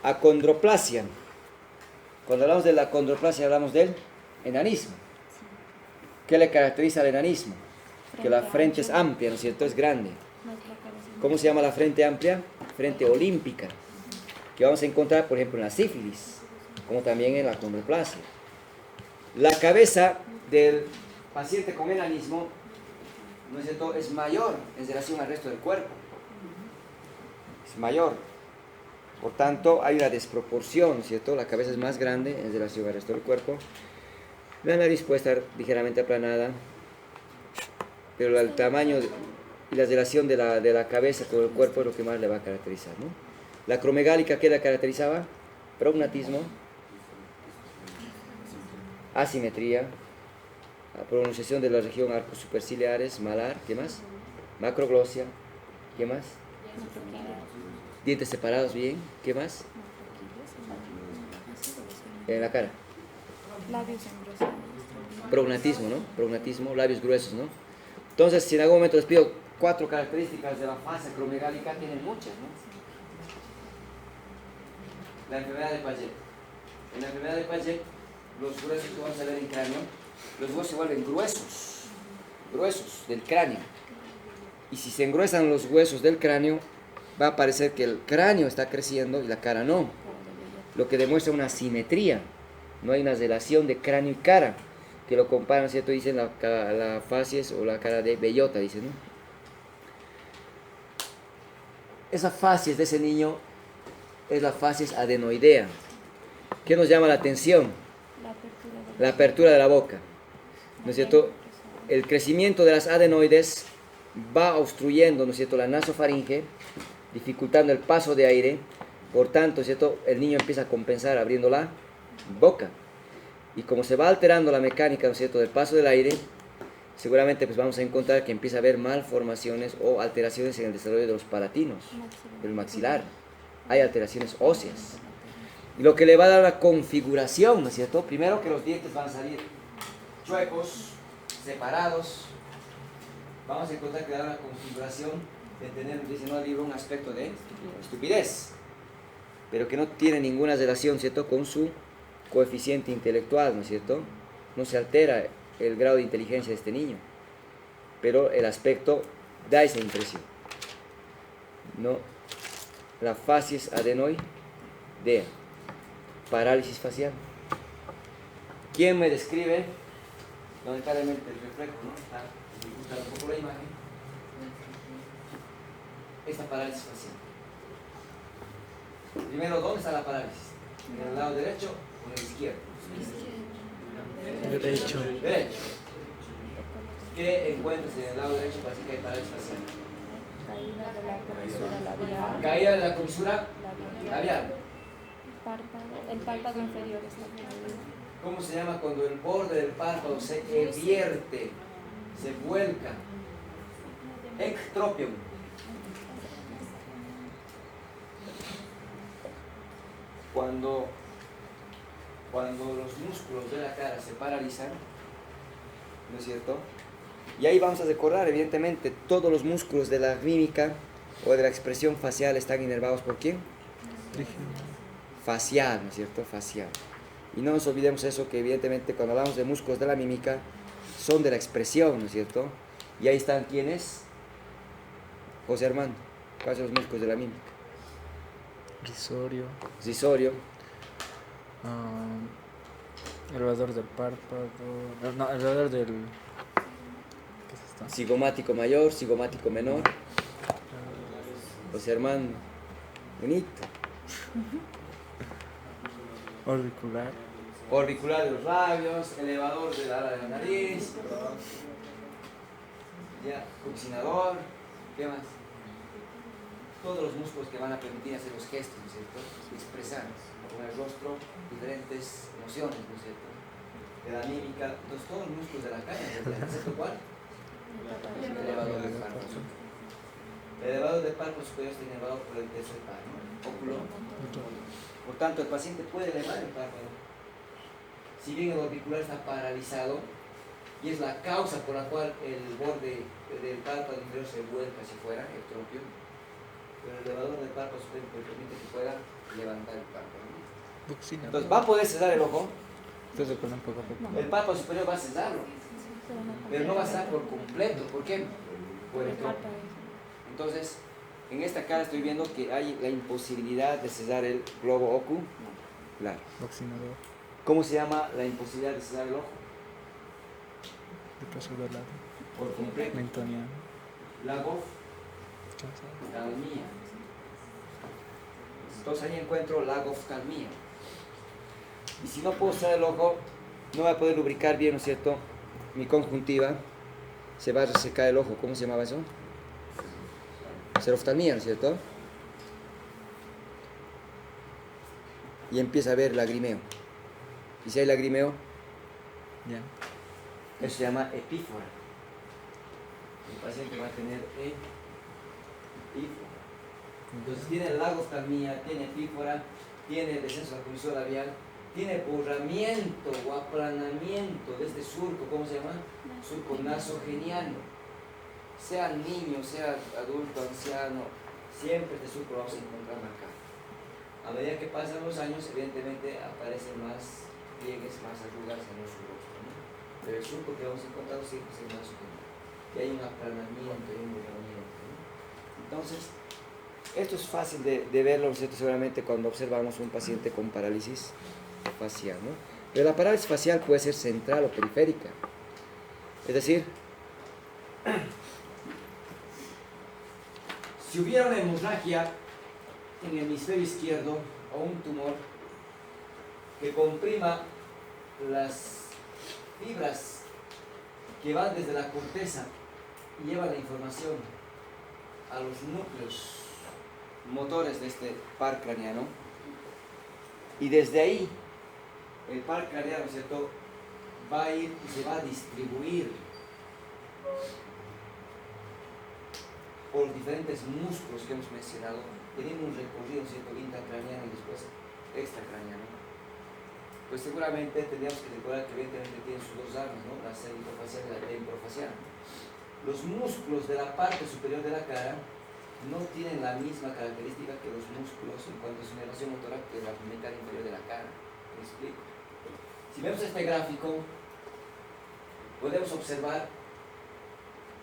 Acondroplasia. Cuando hablamos de la acondroplasia hablamos del enanismo. ¿Qué le caracteriza al enanismo? Que la frente es amplia, ¿no es cierto? Es grande. ¿Cómo se llama la frente amplia? Frente olímpica, que vamos a encontrar, por ejemplo, en la sífilis, como también en la acondroplasia. La cabeza del paciente con enanismo, ¿no es cierto?, es mayor en relación al resto del cuerpo. Es mayor. Por tanto, hay una desproporción, ¿no es cierto? La cabeza es más grande en relación al resto del cuerpo. La nariz puede estar ligeramente aplanada, pero el tamaño y la relación de la cabeza con el cuerpo es lo que más le va a caracterizar, ¿no? La acromegálica, ¿qué la caracterizaba? Prognatismo, asimetría, la pronunciación de la región arcos superciliares, malar, ¿qué más? Macroglosia, ¿qué más? Dientes separados, bien, ¿qué más? En la cara. Labios engrosados. Prognatismo, ¿no? Prognatismo, labios gruesos, ¿no? Entonces, si en algún momento les pido 4 características de la fase acromegálica, tienen muchas, ¿no? La enfermedad de Paget. En la enfermedad de Paget, los huesos que vamos a ver en cráneo, los huesos se vuelven gruesos del cráneo. Y si se engruesan los huesos del cráneo, va a parecer que el cráneo está creciendo y la cara no. Lo que demuestra una asimetría. No hay una relación de cráneo y cara. Que lo comparan, ¿cierto? Dicen la facies o la cara de bellota, dicen, ¿no? Esa facies de ese niño es la facies adenoidea. ¿Qué nos llama la atención? La apertura de la boca. ¿No es cierto? El crecimiento de las adenoides va obstruyendo, ¿no es cierto?, la nasofaringe, dificultando el paso de aire. Por tanto, ¿cierto?, el niño empieza a compensar abriendo la boca. Y como se va alterando la mecánica, ¿no es cierto?, del paso del aire, seguramente pues vamos a encontrar que empieza a haber malformaciones o alteraciones en el desarrollo de los palatinos, del maxilar. Hay alteraciones óseas. Y lo que le va a dar la configuración, ¿no es cierto? Primero que los dientes van a salir chuecos, separados. Vamos a encontrar que da una configuración de tener, dice no el libro, un aspecto de estupidez, pero que no tiene ninguna relación, ¿cierto?, con su coeficiente intelectual, ¿no es cierto? No se altera el grado de inteligencia de este niño, pero el aspecto da esa impresión, ¿no? La facies adenoidea, parálisis facial. ¿Quién me describe? Donde está el reflejo, ¿no? Está un poco la imagen. Esta parálisis facial. Primero, ¿dónde está la parálisis? ¿En el lado derecho o en el izquierdo? Derecho. Derecho. ¿Qué encuentras en el lado derecho para decir que hay parálisis facial? Caída de la comisura labial. Caída de la comisura labial. El párpado inferior está caído. ¿Cómo se llama cuando el borde del párpado se evierte, se vuelca? Ectropium. Cuando los músculos de la cara se paralizan, ¿no es cierto? Y ahí vamos a recordar, evidentemente, todos los músculos de la mímica o de la expresión facial están inervados ¿por quién? Facial, ¿no es cierto? Facial. Y no nos olvidemos eso, que evidentemente cuando hablamos de músculos de la mímica, son de la expresión, ¿no es cierto? Y ahí están, ¿quiénes? José Armando, ¿cuáles son los músculos de la mímica? Risorio. Risorio. Elevador del párpado. No, elevador del. ¿Qué es esto? Cigomático mayor, cigomático menor. José Armando. Bonito. Orbicular. Orbicular de los labios, elevador del ala de la nariz. Ya, coccinador. ¿Qué más? Todos los músculos que van a permitir hacer los gestos, ¿no es cierto? Expresar con el rostro diferentes emociones, ¿no es cierto? De la mímica, entonces todos los músculos de la cara, ¿excepto cuál? El elevador del párpado. El elevador del párpado superior está inervado por el tercer par, ¿no? Óculo. Por tanto, el paciente puede elevar el párpado. Si bien el orbicular está paralizado, y es la causa por la cual el borde del párpado inferior se vuelca hacia afuera, ectropio, pero el elevador del párpado superior permite que pueda levantar el párpado, ¿no? Entonces, ¿va a poder cerrar el ojo? El párpado superior va a cerrarlo, pero no va a cerrar por completo. ¿Por qué? Por el ectropio. Entonces, en esta cara estoy viendo que hay la imposibilidad de cerrar el globo ocular. Boxinador. ¿Cómo se llama la imposibilidad de cerrar el ojo? De paso de lado. Por completo. Mentoniano. Lagoftalmía. Entonces ahí encuentro lagoftalmía. Y si no puedo cerrar el ojo, no voy a poder lubricar bien, ¿no es cierto?, mi conjuntiva. Se va a resecar el ojo. ¿Cómo se llamaba eso? Seroftalmía, ¿no es cierto? Y empieza a haber lagrimeo. Y si hay lagrimeo, Ya. eso se llama epífora. El paciente va a tener epífora. Entonces tiene lagoftalmía, tiene epífora, tiene descenso de la comisura labial, tiene borramiento o aplanamiento de este surco, ¿cómo se llama? Surco nasogeniano. Sea niño, sea adulto, anciano, siempre este surco lo vamos a encontrar marcado. A medida que pasan los años, evidentemente aparecen más pliegues, más arrugas en nuestro rostro, ¿no? Pero el surco que vamos a encontrar siempre es el nasogeniano. que hay un aplanamiento, hay un movimiento, ¿no? Entonces, esto es fácil de verlo, ¿no es cierto? Seguramente cuando observamos un paciente con parálisis facial, ¿no? Pero la parálisis facial puede ser central o periférica. Es decir, si hubiera una hemorragia en el hemisferio izquierdo o un tumor que comprima las fibras que van desde la corteza y llevan la información a los núcleos motores de este par craneano, y desde ahí el par craneano, ¿cierto?, va a ir y se va a distribuir por los diferentes músculos que hemos mencionado, teniendo un recorrido, ¿cierto?, intracraneano y después extracraneano. Pues seguramente tendríamos que recordar que evidentemente tienen sus dos armas, ¿no?, la cervicofacial y la temporofacial. Los músculos de la parte superior de la cara no tienen la misma característica que los músculos en cuanto a su inervación motora que la mitad inferior de la cara. ¿Me explico? Si vemos este gráfico, podemos observar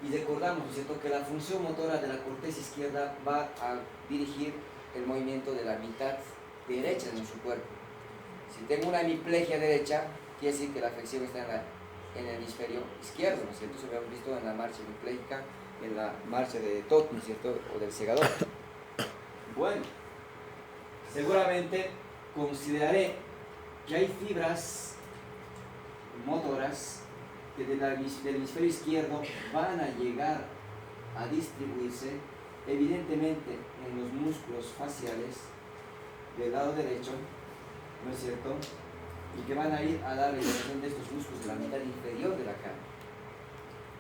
y recordamos, ¿no es cierto?, que la función motora de la corteza izquierda va a dirigir el movimiento de la mitad derecha de nuestro cuerpo. Si tengo una hemiplegia derecha, quiere decir que la flexión está en el hemisferio izquierdo, ¿no es cierto? Eso lo hemos visto en la marcha hemipléjica, en la marcha de Tot, ¿no es cierto?, o del segador. Bueno, seguramente consideraré que hay fibras motoras que del hemisferio izquierdo van a llegar a distribuirse evidentemente en los músculos faciales del lado derecho, ¿no es cierto?, y que van a ir a dar la inervación de estos músculos de la mitad inferior de la cara,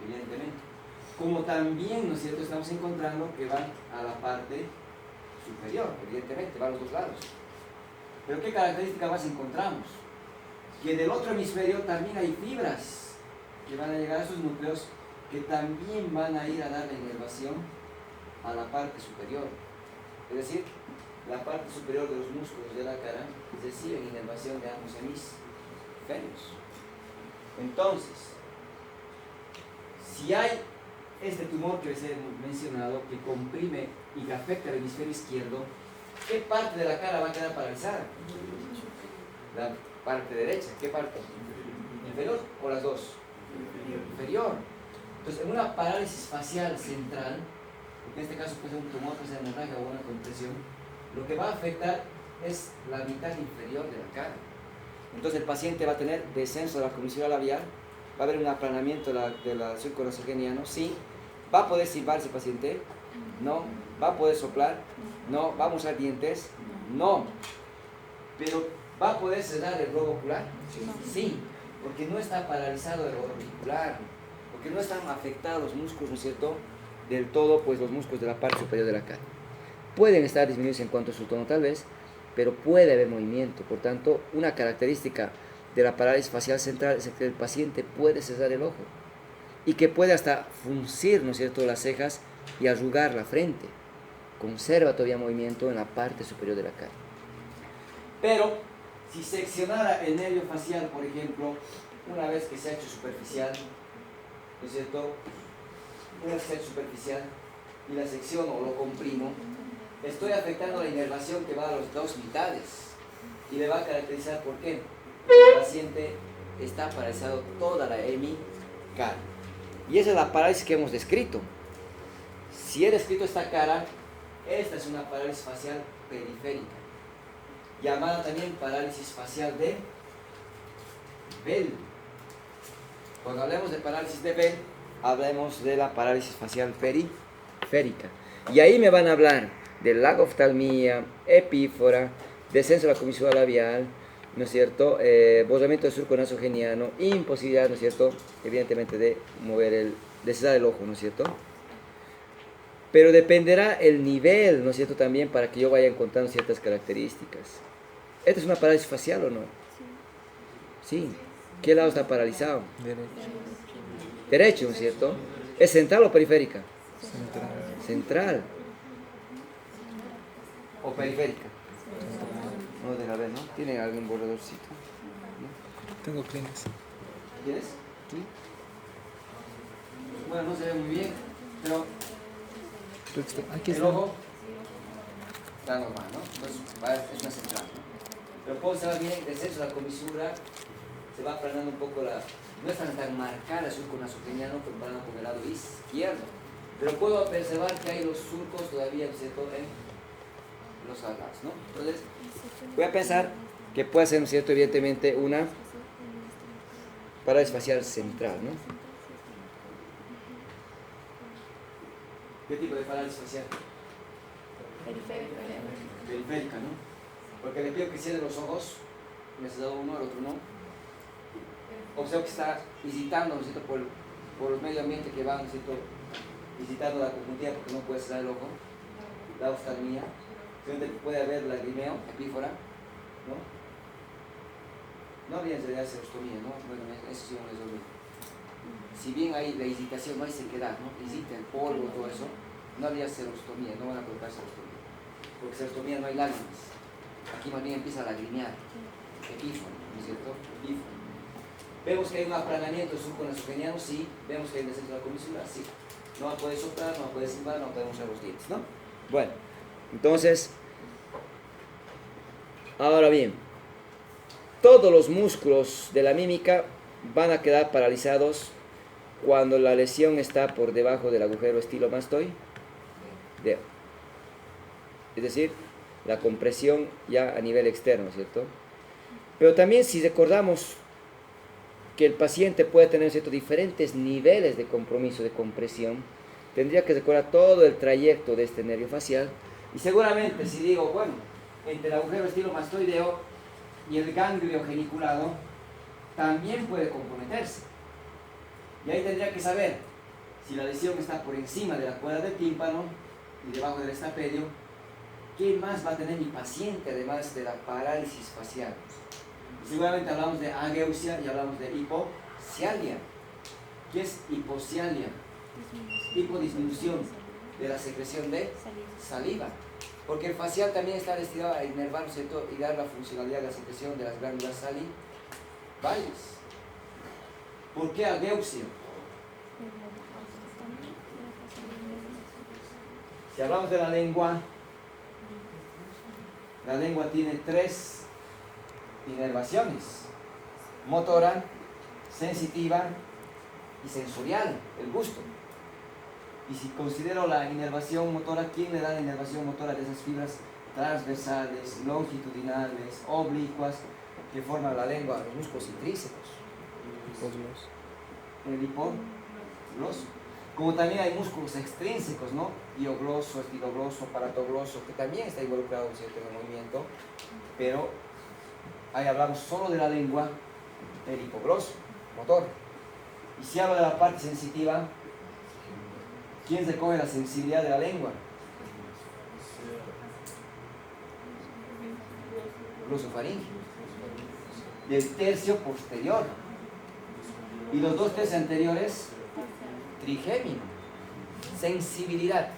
evidentemente. Como también, ¿no es cierto?, estamos encontrando que van a la parte superior, evidentemente, van a los dos lados. Pero ¿qué característica más encontramos? Que del otro hemisferio también hay fibras que van a llegar a esos núcleos que también van a ir a dar la inervación a la parte superior. Es decir, la parte superior de los músculos de la cara reciben inervación de ambos hemisferios. Entonces, si hay este tumor que les he mencionado que comprime y que afecta al hemisferio izquierdo, ¿qué parte de la cara va a quedar paralizada? La parte derecha. ¿Qué parte? ¿Inferior o las dos? Inferior. Entonces, en una parálisis facial central, porque en este caso puede ser un tumor, puede ser hemorragia o una compresión, lo que va a afectar es la mitad inferior de la cara. Entonces el paciente va a tener descenso de la comisura labial, va a haber un aplanamiento de la surco nasogeniano, sí. ¿Va a poder silbar ese paciente? No. ¿Va a poder soplar? No. ¿Va a usar dientes? No. Pero ¿va a poder cerrar el globo ocular? Sí, porque no está paralizado el orbicular, porque no están afectados los músculos, ¿no es cierto?, del todo, pues los músculos de la parte superior de la cara. Pueden estar disminuidos en cuanto a su tono tal vez, pero puede haber movimiento. Por tanto, una característica de la parálisis facial central es que el paciente puede cerrar el ojo y que puede hasta fruncir, ¿no es cierto?, las cejas y arrugar la frente. Conserva todavía movimiento en la parte superior de la cara. Pero si seccionara el nervio facial, por ejemplo, una vez que se ha hecho superficial, ¿no es cierto?, una vez que se ha hecho superficial y la secciono o lo comprimo, estoy afectando la inervación que va a las dos mitades y le va a caracterizar por qué. El paciente está paralizado toda la hemicara. Y esa es la parálisis que hemos descrito. Si he descrito esta cara, esta es una parálisis facial periférica, llamada también parálisis facial de Bell. Cuando hablemos de parálisis de Bell, hablemos de la parálisis facial periférica. Y ahí me van a hablar de lagoftalmía, epífora, descenso de la comisura labial, ¿no es cierto?, borramiento del surco nasogeniano, imposibilidad, ¿no es cierto?, evidentemente de mover de cerrar el ojo, ¿no es cierto? Pero dependerá el nivel, ¿no es cierto?, también para que yo vaya encontrando ciertas características. ¿Esta es una parálisis facial o no? Sí. ¿Qué lado está paralizado? Derecho, ¿no es cierto? ¿Es central o periférica? Central. ¿O periférica? No, deja ver, ¿no? ¿Tiene algún borradorcito? ¿No? Tengo clines. ¿Tienes? Sí. Bueno, no se ve muy bien, pero Aquí el está. ojo está normal, ¿no? Entonces es una central, ¿no? Pero puedo observar bien, descenso de la comisura, se va aplanando un poco la... No es tan marcada el surco nasogeniano comparado con el lado izquierdo. Pero puedo observar que hay los surcos todavía, ¿cierto?, en los lados, ¿no? Entonces, voy a pensar que puede ser, ¿no es cierto?, evidentemente una parálisis facial central, ¿no? ¿Qué tipo de parálisis facial? Periférica, ¿no? Porque le pido que cierre los ojos, me has dado uno, el otro no. Observo que está visitando, ¿no es cierto?, por los medio ambiente que van, ¿no es cierto?, visitando la conjuntiva porque no puede cerrar el ojo, la oftalmía, simplemente puede haber lagrimeo, epífora, ¿no? No habría en realidad serostomía, ¿no? Bueno, eso sí no es obvio. Si bien hay la hesitación, no hay sequedad, ¿no? Hesita el polvo, todo eso, no habría serostomía, no van a colocar serostomía. Porque serostomía no hay lágrimas. Aquí más bien empieza a lagrimear, epífora, ¿no es cierto? Epífora. Vemos que hay un aplanamiento surco nasogeniano, sí. Vemos que hay un descenso de la comisura, sí. No va a poder soplar, no va a poder silbar, no podemos usar los dientes, ¿no? Bueno, entonces, ahora bien, todos los músculos de la mímica van a quedar paralizados cuando la lesión está por debajo del agujero estilomastoideo. Es decir, la compresión ya a nivel externo, ¿cierto? Pero también si recordamos que el paciente puede tener, ¿cierto?, diferentes niveles de compromiso, de compresión, tendría que recordar todo el trayecto de este nervio facial. Y seguramente si digo, bueno, entre el agujero estilomastoideo y el ganglio geniculado, también puede comprometerse. Y ahí tendría que saber si la lesión está por encima de la cuerda del tímpano y debajo del estapedio, ¿qué más va a tener mi paciente además de la parálisis facial? Seguramente hablamos de ageusia y hablamos de hipocialia. ¿Qué es hipocialia? Hipodisminución de la secreción de saliva. Porque el facial también está destinado a inervar, ¿no es cierto?, y dar la funcionalidad de la secreción de las glándulas salivales. ¿Por qué ageusia? Si hablamos de la lengua tiene tres inervaciones: motora, sensitiva y sensorial, el gusto. Y si considero la inervación motora, ¿quién le da la inervación motora de esas fibras transversales, longitudinales, oblicuas que forman la lengua? Los músculos intrínsecos. El hipogloso. Como también hay músculos extrínsecos, ¿no? Hiogloso, estilogloso, paratogloso, que también está involucrado, ¿cierto?, en el movimiento, pero ahí hablamos solo de la lengua, el hipogloso, motor. Y si hablo de la parte sensitiva, ¿quién recoge la sensibilidad de la lengua? Glosofaringio. Del tercio posterior. Y los dos tercios anteriores, trigémino. Sensibilidad.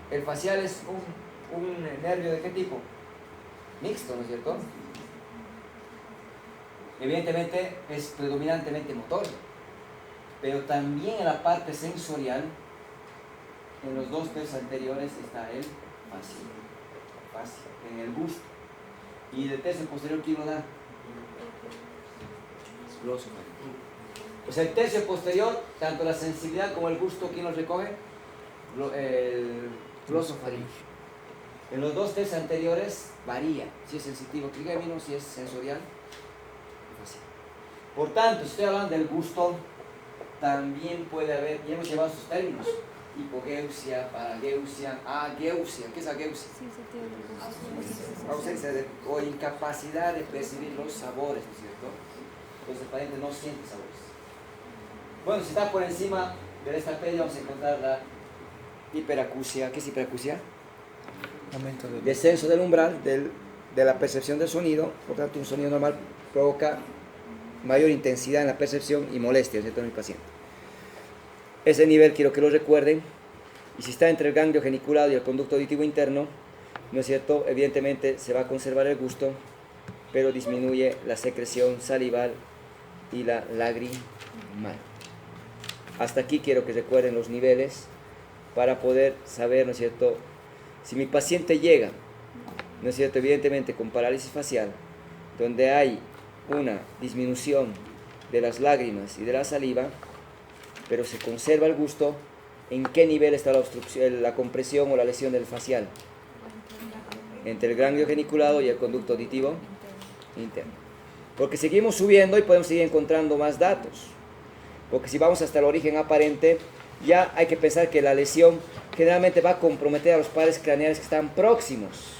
El facial es un nervio ¿de qué tipo? Mixto, ¿no es cierto? Evidentemente es predominantemente motor, pero también en la parte sensorial, en los dos tercios anteriores está el facial, en el gusto. Y del tercio posterior, ¿quién lo da? Glosofaringio. Pues el tercio posterior, tanto la sensibilidad como el gusto, ¿quién los recoge? El glosofaringio. En los dos tercios anteriores varía, si es sensitivo trigémino, si es sensorial facial. Por tanto, si estoy hablando del gusto, también puede haber, y hemos llevado sus términos: hipogeusia, parageusia, ageusia. ¿Qué es ageusia? Ausencia o incapacidad de percibir los sabores, ¿no es cierto? Entonces el paciente no siente sabores. Bueno, si está por encima del estapedio, vamos a encontrar la hiperacusia. ¿Qué es hiperacusia? Descenso del umbral de la percepción del sonido. Por tanto, un sonido normal provoca mayor intensidad en la percepción y molestia, ¿cierto?, en el paciente. Ese nivel quiero que lo recuerden. Y si está entre el ganglio geniculado y el conducto auditivo interno, ¿no es cierto?, evidentemente se va a conservar el gusto, pero disminuye la secreción salival y la lagrimal. Hasta aquí quiero que recuerden los niveles para poder saber, ¿no es cierto? Si mi paciente llega, ¿no es cierto? Evidentemente con parálisis facial, donde hay una disminución de las lágrimas y de la saliva, pero se conserva el gusto, ¿en qué nivel está la obstrucción, la compresión o la lesión del facial? Entre el ganglio geniculado y el conducto auditivo interno. Porque seguimos subiendo y podemos seguir encontrando más datos. Porque si vamos hasta el origen aparente, ya hay que pensar que la lesión generalmente va a comprometer a los pares craneales que están próximos,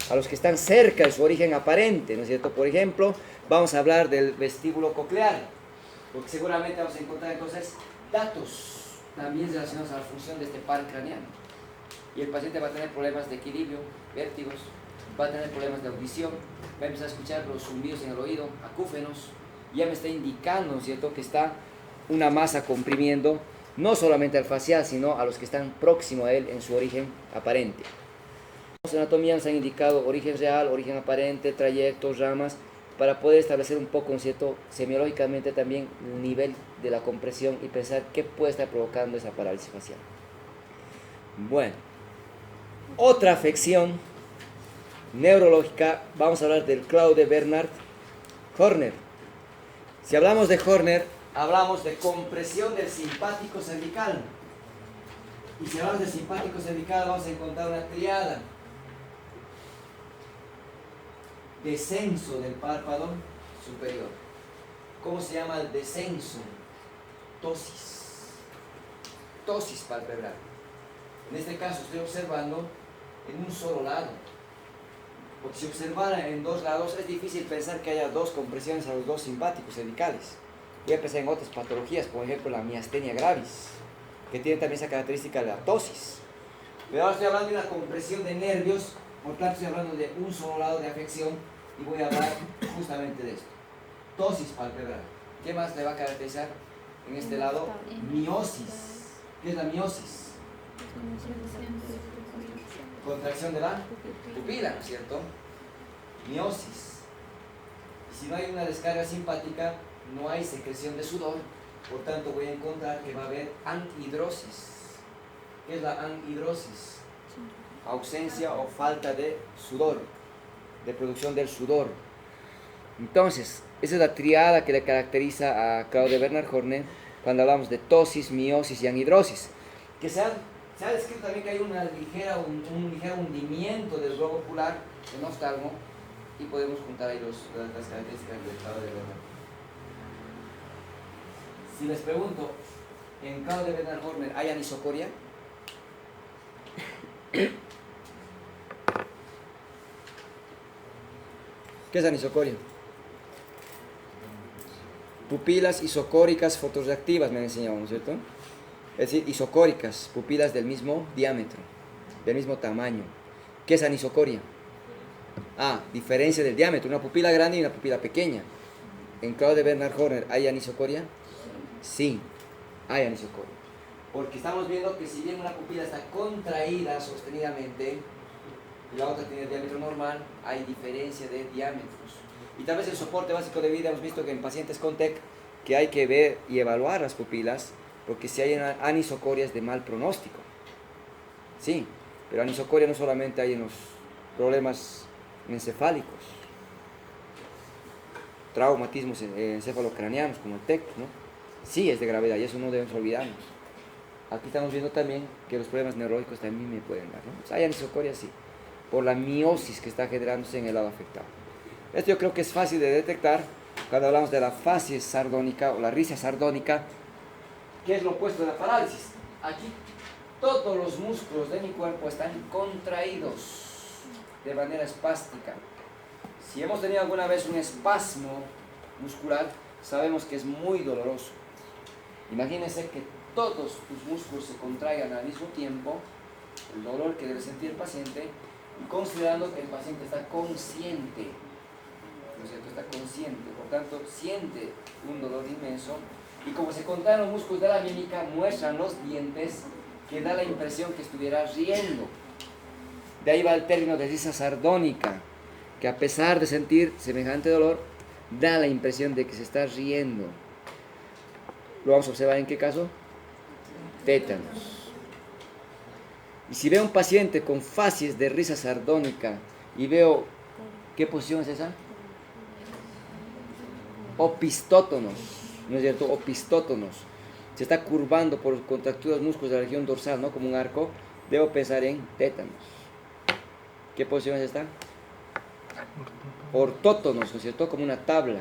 a los que están cerca de su origen aparente, ¿no es cierto? Por ejemplo, vamos a hablar del vestíbulo coclear, porque seguramente vamos a encontrar entonces datos también relacionados a la función de este par craneano. Y el paciente va a tener problemas de equilibrio, vértigos, va a tener problemas de audición, va a empezar a escuchar los zumbidos en el oído, acúfenos, ya me está indicando, ¿no es cierto?, que está una masa comprimiendo no solamente al facial, sino a los que están próximos a él en su origen aparente. En anatomía nos han indicado origen real, origen aparente, trayectos, ramas, para poder establecer un poco, ¿no es cierto?, semiológicamente también el nivel de la compresión y pensar qué puede estar provocando esa parálisis facial. Bueno, otra afección neurológica, vamos a hablar del Claude Bernard Horner. Si hablamos de Horner, hablamos de compresión del simpático cervical. Y si hablamos del simpático cervical, vamos a encontrar una triada. Descenso del párpado superior. ¿Cómo se llama el descenso? Tosis. Tosis palpebral. En este caso estoy observando en un solo lado. Porque si observara en dos lados, es difícil pensar que haya dos compresiones a los dos simpáticos cervicales. Voy a pensar en otras patologías, por ejemplo la miastenia gravis, que tiene también esa característica de la tosis. Pero ahora estoy hablando de una compresión de nervios, por tanto estoy hablando de un solo lado de afección y voy a hablar justamente de esto. Tosis palpebral. ¿Qué más le va a caracterizar en este lado? Miosis. ¿Qué es la miosis? Contracción de la pupila, ¿no es cierto? Miosis. Y si no hay una descarga simpática, no hay secreción de sudor, por tanto voy a encontrar que va a haber anhidrosis. ¿Qué es la anhidrosis? Ausencia o falta de sudor, de producción del sudor. Entonces, esa es la triada que le caracteriza a Claude Bernard Horner cuando hablamos de tosis, miosis y anhidrosis. Que se ha descrito también que hay un ligero hundimiento del globo ocular, del oftalmo, y podemos juntar ahí las características del Claude Bernard. Si les pregunto, en Claude Bernard Horner, ¿hay anisocoria? ¿Qué es anisocoria? Pupilas isocóricas fotorreactivas me han enseñado, ¿no es cierto? Es decir, isocóricas, pupilas del mismo diámetro, del mismo tamaño. ¿Qué es anisocoria? Diferencia del diámetro, una pupila grande y una pupila pequeña. En Claude Bernard Horner, ¿hay anisocoria? Sí, hay anisocoria. Porque estamos viendo que si bien una pupila está contraída sostenidamente y la otra tiene diámetro normal, hay diferencia de diámetros. Y tal vez el soporte básico de vida hemos visto que en pacientes con TEC que hay que ver y evaluar las pupilas, porque si hay anisocoria es de mal pronóstico. Sí, pero anisocoria no solamente hay en los problemas encefálicos, traumatismos encefalocraneanos como el TEC, ¿no? Sí es de gravedad y eso no debemos olvidarnos. Aquí estamos viendo también que los problemas neurológicos también me pueden dar, ¿no? O sea, hay anisocoria, sí, por la miosis que está generándose en el lado afectado. Esto yo creo que es fácil de detectar cuando hablamos de la facies sardónica o la risia sardónica, que es lo opuesto de la parálisis. Aquí todos los músculos de mi cuerpo están contraídos de manera espástica. Si hemos tenido alguna vez un espasmo muscular, sabemos que es muy doloroso. Imagínense que todos tus músculos se contraigan al mismo tiempo, el dolor que debe sentir el paciente, y considerando que el paciente está consciente, ¿no es cierto? Está consciente, por tanto siente un dolor inmenso, y como se contraen los músculos de la mímica, muestran los dientes, que da la impresión que estuviera riendo. De ahí va el término de risa sardónica, que a pesar de sentir semejante dolor, da la impresión de que se está riendo. Lo vamos a observar en qué caso. Tétanos. Y si veo un paciente con facies de risa sardónica y veo, ¿qué posición es esa? Opistótonos, ¿no es cierto? Opistótonos. Se está curvando por contracturas músculos de la región dorsal, ¿no? Como un arco. Debo pensar en tétanos. ¿Qué posición es esta? Ortótonos, ¿no es cierto? Como una tabla.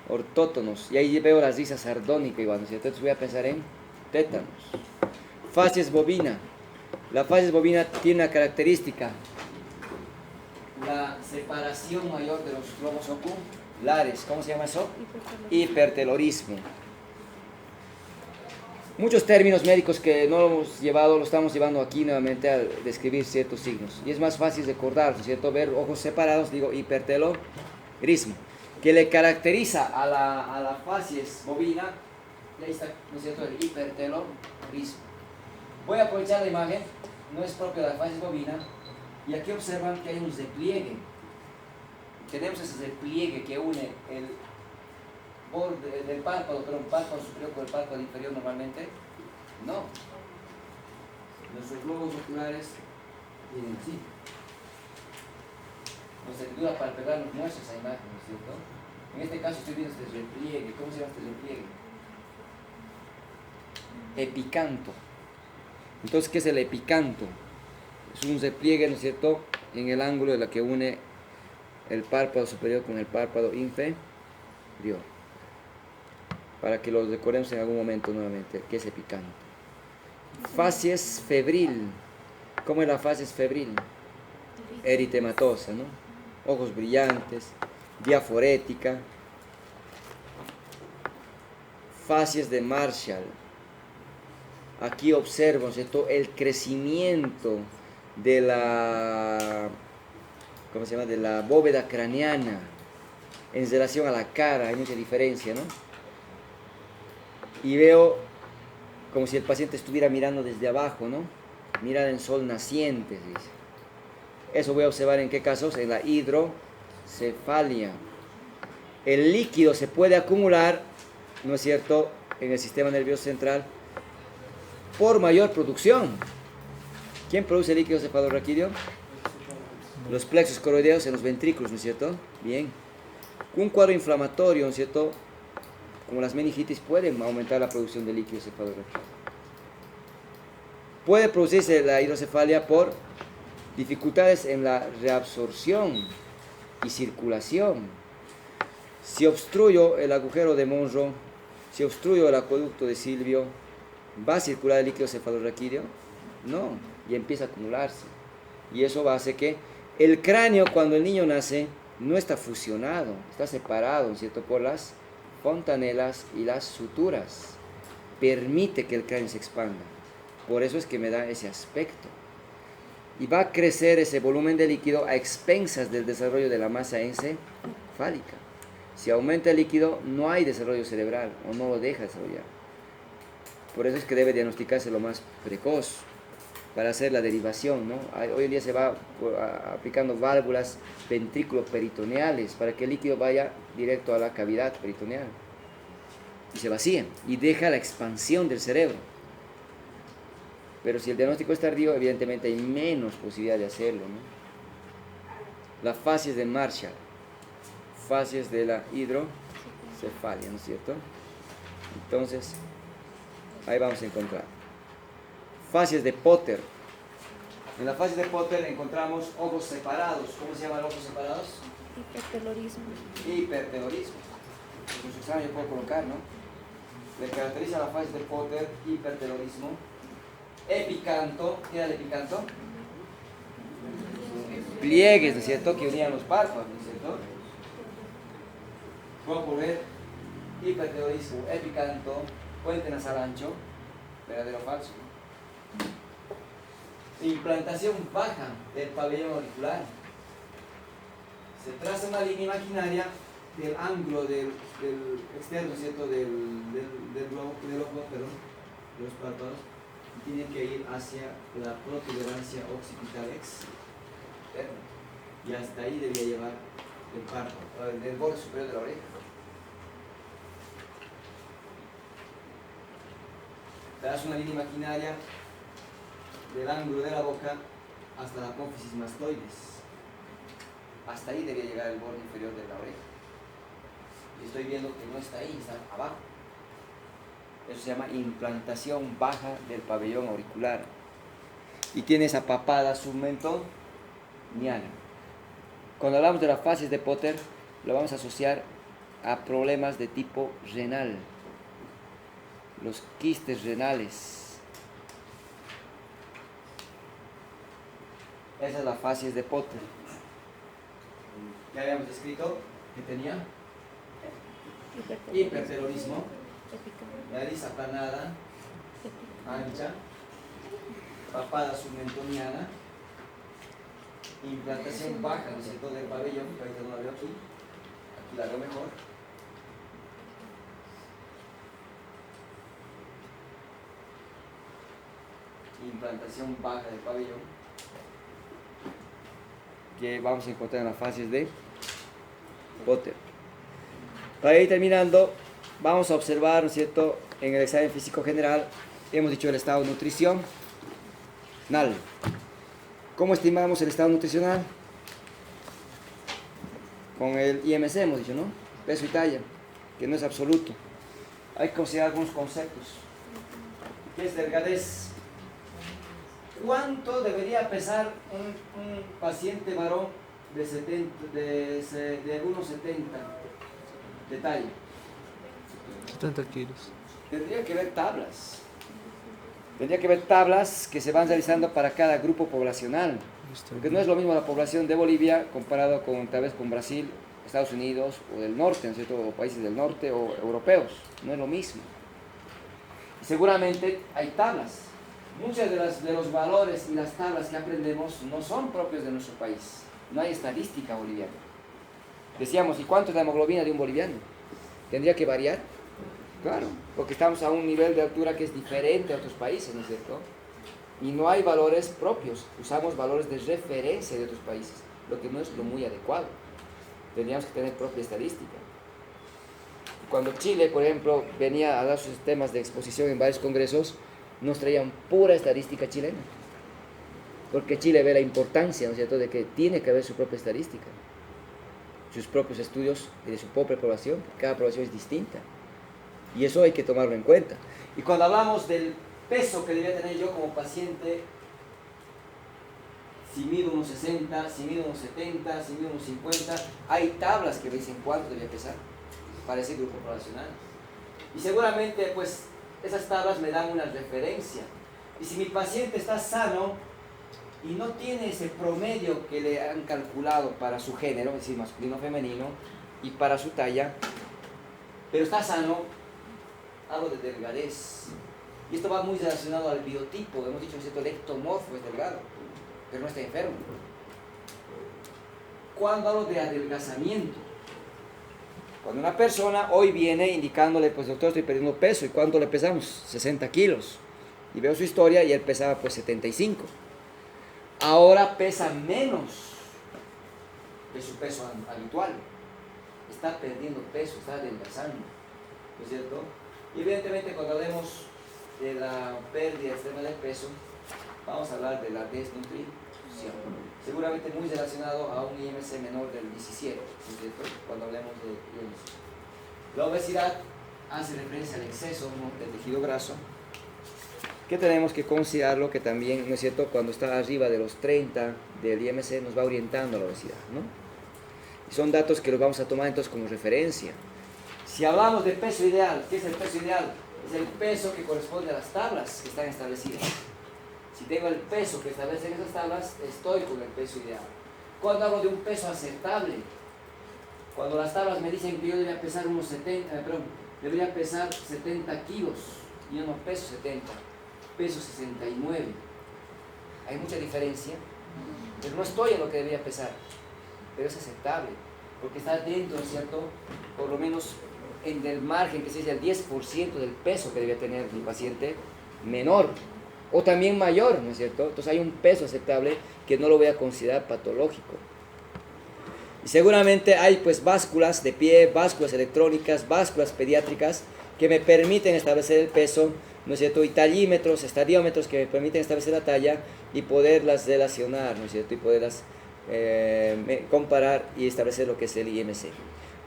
Ortótonos. Y ahí veo la risa sardónica igual, ¿no es cierto? Entonces voy a pensar en tétanos. Facies bovina. La facies bovina tiene una característica. La separación mayor de los globos oculares. ¿Cómo se llama eso? Hipertelorismo. Muchos términos médicos que no lo hemos llevado, lo estamos llevando aquí nuevamente a describir ciertos signos. Y es más fácil recordar, ¿no es cierto? Ver ojos separados, digo hipertelorismo, que le caracteriza a la facies bovina, y ahí está, ¿no es cierto? El hipertelorismo. Voy a aprovechar la imagen, no es propia de la facies bovina, y aquí observan que hay un repliegue. Tenemos ese repliegue que une el borde del párpado, pero un párpado superior con el párpado inferior normalmente. No. Nuestros globos oculares vienen así. Nos ayuda para pegarnos muestras esa imagen, ¿no es cierto? En este caso estoy viendo este repliegue. ¿Cómo se llama este repliegue? Epicanto. Entonces, ¿qué es el epicanto? Es un repliegue, ¿no es cierto?, en el ángulo de la que une el párpado superior con el párpado inferior. Para que lo recordemos en algún momento nuevamente, ¿qué es epicanto? Facies febril. ¿Cómo es la facies febril? Eritematosa, ¿no? Ojos brillantes, diaforética. Facies de Marshall. Aquí observo, ¿cierto?, el crecimiento de la, ¿cómo se llama?, de la bóveda craneana en relación a la cara. Hay mucha diferencia, ¿no? Y veo como si el paciente estuviera mirando desde abajo, ¿no? Mirada en sol naciente, dice. Eso voy a observar en qué casos, en la hidrocefalia. El líquido se puede acumular, ¿no es cierto?, en el sistema nervioso central por mayor producción. ¿Quién produce líquido cefalorraquídeo? Los plexos coroideos en los ventrículos, ¿no es cierto? Bien. Un cuadro inflamatorio, ¿no es cierto?, como las meningitis, pueden aumentar la producción de líquido cefalorraquídeo. Puede producirse la hidrocefalia por dificultades en la reabsorción y circulación. Si obstruyo el agujero de Monro, si obstruyo el acueducto de Silvio, ¿va a circular el líquido cefalorraquídeo? No, y empieza a acumularse. Y eso va a hacer que el cráneo, cuando el niño nace, no está fusionado, está separado, ¿no es cierto?, por las fontanelas y las suturas. Permite que el cráneo se expanda. Por eso es que me da ese aspecto. Y va a crecer ese volumen de líquido a expensas del desarrollo de la masa encefálica. Si aumenta el líquido, no hay desarrollo cerebral o no lo deja desarrollar. Por eso es que debe diagnosticarse lo más precoz para hacer la derivación, ¿no? Hoy en día se va aplicando válvulas ventrículo-peritoneales para que el líquido vaya directo a la cavidad peritoneal y se vacía y deja la expansión del cerebro. Pero si el diagnóstico es tardío, evidentemente hay menos posibilidad de hacerlo, ¿no? Las facies de Marshall, facies de la hidrocefalia, ¿no es cierto? Entonces, ahí vamos a encontrar facies de Potter. En la fase de Potter encontramos ojos separados. ¿Cómo se llaman los ojos separados? Hipertelorismo. Hipertelorismo. En su examen yo puedo colocar, ¿no? Le caracteriza la fase de Potter, hipertelorismo. Epicanto. ¿Qué era el epicanto? Pliegues, ¿no es cierto?, que unían los párpados, ¿no es cierto? Puedo poner hipertelorismo, epicanto, puente nasal ancho, verdadero o falso. Implantación baja del pabellón auricular. Se traza una línea imaginaria del ángulo del externo, ¿cierto?, del ojo, perdón, de los párpados, y tiene que ir hacia la protuberancia occipital externa. Y hasta ahí debía llevar el párpado, del borde superior de la oreja. das una línea imaginaria del ángulo de la boca hasta la apófisis mastoides. Hasta ahí debería llegar el borde inferior de la oreja. Y estoy viendo que no está ahí, está abajo. Eso se llama implantación baja del pabellón auricular. Y tiene esa papada submentoniana. Cuando hablamos de las fases de Potter, lo vamos a asociar a problemas de tipo renal. Los quistes renales. Esa es la fases de Potter. Ya habíamos escrito que tenía hiperterorismo, nariz aplanada, ancha, papada submentoniana, implantación baja, ¿no es cierto?, del pabellón, que ahorita no la veo aquí la veo mejor. Implantación baja del pabellón, que vamos a encontrar en las fases de Potter. Para ir terminando, vamos a observar, ¿no es cierto?, en el examen físico general, hemos dicho el estado nutricional. ¿Cómo estimamos el estado nutricional? Con el IMC hemos dicho, ¿no? Peso y talla, que no es absoluto. Hay que considerar algunos conceptos. ¿Qué es delgadez? ¿Cuánto debería pesar un paciente varón de 1,70 de talla? 70 kilos. Tendría que ver tablas. Tendría que ver tablas que se van realizando para cada grupo poblacional. Porque no es lo mismo la población de Bolivia comparado con, tal vez, con Brasil, Estados Unidos o del norte, ¿no es cierto?, o países del norte o europeos. No es lo mismo. Y seguramente hay tablas. Muchos de los valores y las tablas que aprendemos no son propios de nuestro país. No hay estadística boliviana. Decíamos, ¿y cuánto es la hemoglobina de un boliviano? ¿Tendría que variar? Claro, porque estamos a un nivel de altura que es diferente a otros países, ¿no es cierto? Y no hay valores propios, usamos valores de referencia de otros países, lo que no es lo muy adecuado. Tendríamos que tener propia estadística. Cuando Chile, por ejemplo, venía a dar sus temas de exposición en varios congresos, nos traían pura estadística chilena. Porque Chile ve la importancia, ¿no es cierto?, de que tiene que haber su propia estadística, sus propios estudios de su propia población, cada población es distinta. Y eso hay que tomarlo en cuenta. Y cuando hablamos del peso que debería tener yo como paciente, si mido unos 60, si mido unos 70, si mido unos 50, hay tablas que me dicen cuánto debería pesar para ese grupo poblacional. Y seguramente, pues, esas tablas me dan una referencia. Y si mi paciente está sano y no tiene ese promedio que le han calculado para su género, es decir, masculino o femenino, y para su talla, pero está sano, hablo de delgadez. Y esto va muy relacionado al biotipo. Hemos dicho, ¿cierto?, el ectomorfo es delgado, pero no está enfermo. Cuando hablo de adelgazamiento, cuando una persona hoy viene indicándole, pues doctor, estoy perdiendo peso, ¿y cuánto le pesamos? 60 kilos. Y veo su historia y él pesaba pues 75. Ahora pesa menos de su peso habitual. Está perdiendo peso, está adelgazando, ¿no es cierto? Y evidentemente cuando hablemos de la pérdida extrema del peso, vamos a hablar de la desnutrición. Seguramente muy relacionado a un IMC menor del 17, ¿no es cierto?, cuando hablemos de IMC. La obesidad hace referencia al exceso, ¿no?, del tejido graso, que tenemos que considerarlo, que también, ¿no es cierto?, cuando está arriba de los 30 del IMC nos va orientando a la obesidad, ¿no? Y son datos que los vamos a tomar entonces como referencia. Si hablamos de peso ideal, ¿qué es el peso ideal? Es el peso que corresponde a las tablas que están establecidas. Si tengo el peso que establecen esas tablas, estoy con el peso ideal. Cuando hablo de un peso aceptable, cuando las tablas me dicen que yo debería pesar debería pesar 70 kilos, y yo no peso 70, peso 69. Hay mucha diferencia, pero no estoy en lo que debería pesar, pero es aceptable, porque está dentro, ¿cierto?, por lo menos en el margen que se dice el 10% del peso que debía tener mi paciente menor, o también mayor, ¿no es cierto? Entonces hay un peso aceptable que no lo voy a considerar patológico. Y seguramente hay pues básculas de pie, básculas electrónicas, básculas pediátricas que me permiten establecer el peso, ¿no es cierto? Y tallímetros, estadiómetros que me permiten establecer la talla y poderlas relacionar, ¿no es cierto? Y poderlas comparar y establecer lo que es el IMC.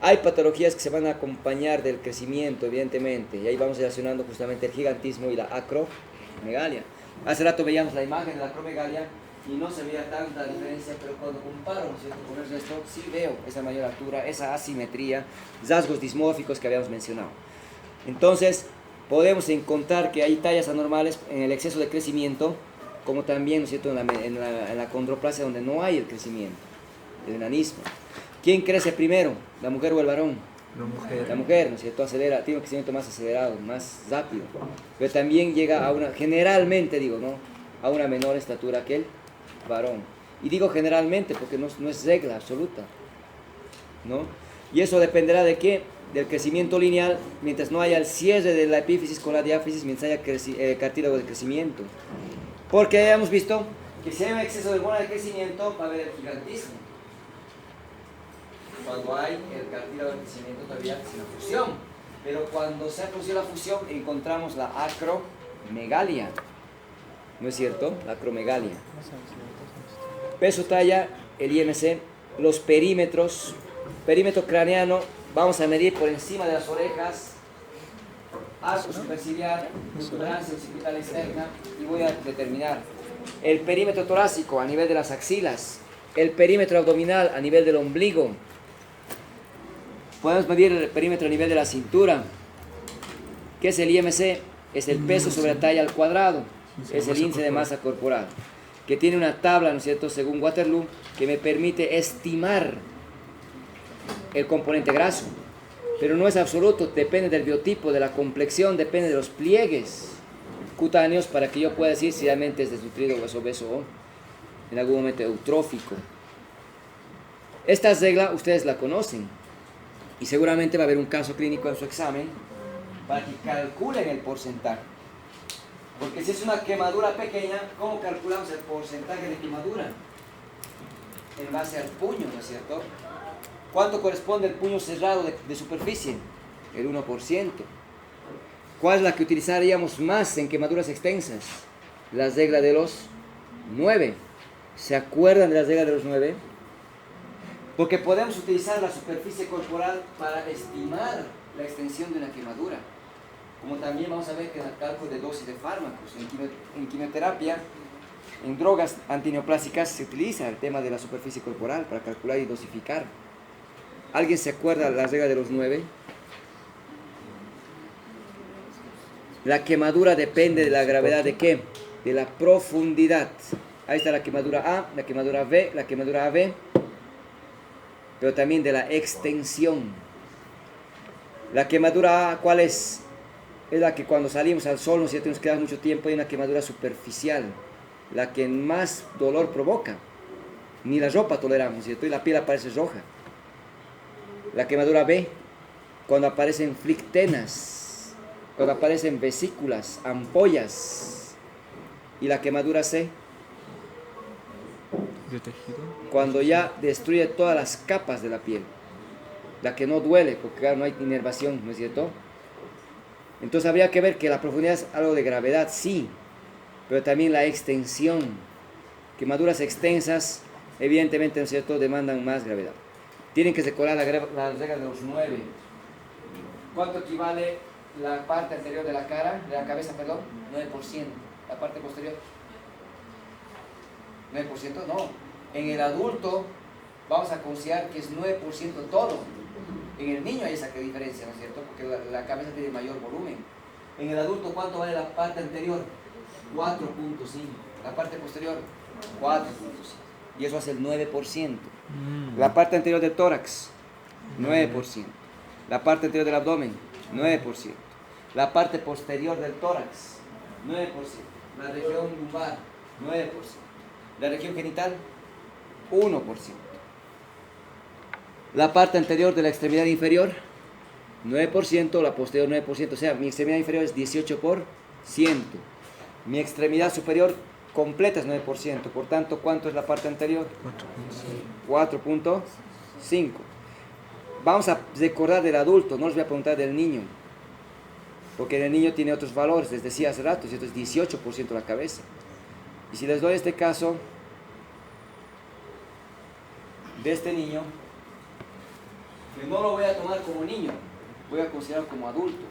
Hay patologías que se van a acompañar del crecimiento, evidentemente, y ahí vamos relacionando justamente el gigantismo y la acromegalia. Hace rato veíamos la imagen de la acromegalia y no se veía tanta diferencia, pero cuando comparo, ¿no es cierto?, con el resto, sí veo esa mayor altura, esa asimetría, rasgos dismórficos que habíamos mencionado. Entonces, podemos encontrar que hay tallas anormales en el exceso de crecimiento, como también, ¿no es cierto?, en la condroplasia, donde no hay el crecimiento, el enanismo. ¿Quién crece primero, la mujer o el varón? La mujer. La mujer, ¿no es cierto?, acelera, tiene un crecimiento más acelerado, más rápido, pero también llega a una, generalmente digo, ¿no?, a una menor estatura que el varón. Y digo generalmente porque no es regla absoluta, ¿no? Y eso dependerá de qué, del crecimiento lineal, mientras no haya el cierre de la epífisis con la diáfisis, mientras haya cartílago de crecimiento. Porque ya hemos visto que si hay un exceso de hormona de crecimiento, va a haber el gigantismo. Cuando hay el cartílago de crecimiento todavía sin la fusión. Pero cuando se ha producido la fusión, encontramos la acromegalia. ¿No es cierto? La acromegalia. Peso, talla, el IMC, los perímetros. Perímetro craneano, vamos a medir por encima de las orejas, arco superciliar, protuberancia occipital externa, y voy a determinar el perímetro torácico a nivel de las axilas, el perímetro abdominal a nivel del ombligo. Podemos medir el perímetro a nivel de la cintura. ¿Qué es el IMC? Es el peso sobre la talla al cuadrado, es el índice de masa corporal, que tiene una tabla, ¿no es cierto?, según Waterloo, que me permite estimar el componente graso, pero no es absoluto, depende del biotipo, de la complexión, depende de los pliegues cutáneos para que yo pueda decir si realmente es desnutrido o es obeso o en algún momento eutrófico. Esta regla ustedes la conocen y seguramente va a haber un caso clínico en su examen para que calculen el porcentaje, porque si es una quemadura pequeña, ¿cómo calculamos el porcentaje de quemadura? En base al puño, ¿no es cierto? ¿Cuánto corresponde el puño cerrado de superficie? El 1%. ¿Cuál es la que utilizaríamos más en quemaduras extensas? La regla de los 9. ¿Se acuerdan de la regla de los 9? Porque podemos utilizar la superficie corporal para estimar la extensión de una quemadura. Como también vamos a ver que en el cálculo de dosis de fármacos, en quimioterapia, en drogas antineoplásicas se utiliza el tema de la superficie corporal para calcular y dosificar. ¿Alguien se acuerda de la regla de los 9? La quemadura depende de la gravedad de ¿qué? De la profundidad. Ahí está la quemadura A, la quemadura B, la quemadura AB, pero también de la extensión. La quemadura A, ¿cuál es? Es la que cuando salimos al sol, ¿no es cierto?, nos quedamos mucho tiempo, hay una quemadura superficial, la que más dolor provoca. Ni la ropa toleramos, ¿cierto? Y la piel aparece roja. La quemadura B, cuando aparecen flictenas, cuando aparecen vesículas, ampollas. Y la quemadura C, ¿De tejido? cuando ya destruye todas las capas de la piel. La que no duele, porque claro, no hay inervación, ¿no es cierto? Entonces habría que ver que la profundidad es algo de gravedad, sí, pero también la extensión. Quemaduras extensas, evidentemente, ¿no es cierto?, demandan más gravedad. Tienen que recordar la regla de los 9. ¿Cuánto equivale la parte anterior de la cara, de la cabeza, perdón? 9%. La parte posterior. 9%, no. En el adulto vamos a considerar que es 9% todo. En el niño hay esa diferencia, ¿no es cierto? Porque la cabeza tiene mayor volumen. En el adulto, ¿cuánto vale la parte anterior? 4.5. La parte posterior, 4.5. Y eso hace el 9%. La parte anterior del tórax, 9%. La parte anterior del abdomen, 9%. La parte posterior del tórax, 9%. La región lumbar, 9%. La región genital, 1%. La parte anterior de la extremidad inferior, 9%. La posterior, 9%. O sea, mi extremidad inferior es 18%. Mi extremidad superior completa es 9%. Por tanto, ¿cuánto es la parte anterior? 4.5. 5. Vamos a recordar del adulto, no les voy a preguntar del niño. Porque el niño tiene otros valores, les decía hace rato, ¿cierto? Es 18% la cabeza. Y si les doy este caso de este niño, que no lo voy a tomar como niño, voy a considerarlo como adulto.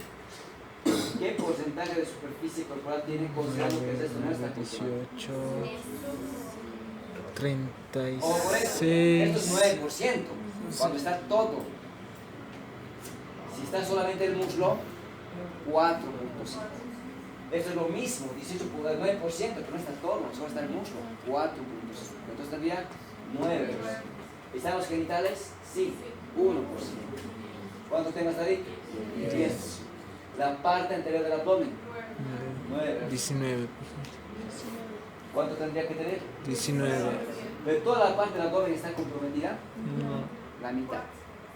¿Qué porcentaje de superficie corporal tiene considerando que esto no está 18, o por eso, 36. esto es 9%, cuando está todo. Si está solamente el muslo, 4.5. Esto es lo mismo, 9%, pero no está todo, solo está el muslo, 4.5. Entonces tendría 9%. ¿Están los genitales? Sí, 1%. ¿Cuánto tengo hasta ahí? 10. La parte anterior del abdomen, 9. 19. ¿Cuánto tendría que tener? 19. ¿De toda la parte del abdomen está comprometida? No. La mitad,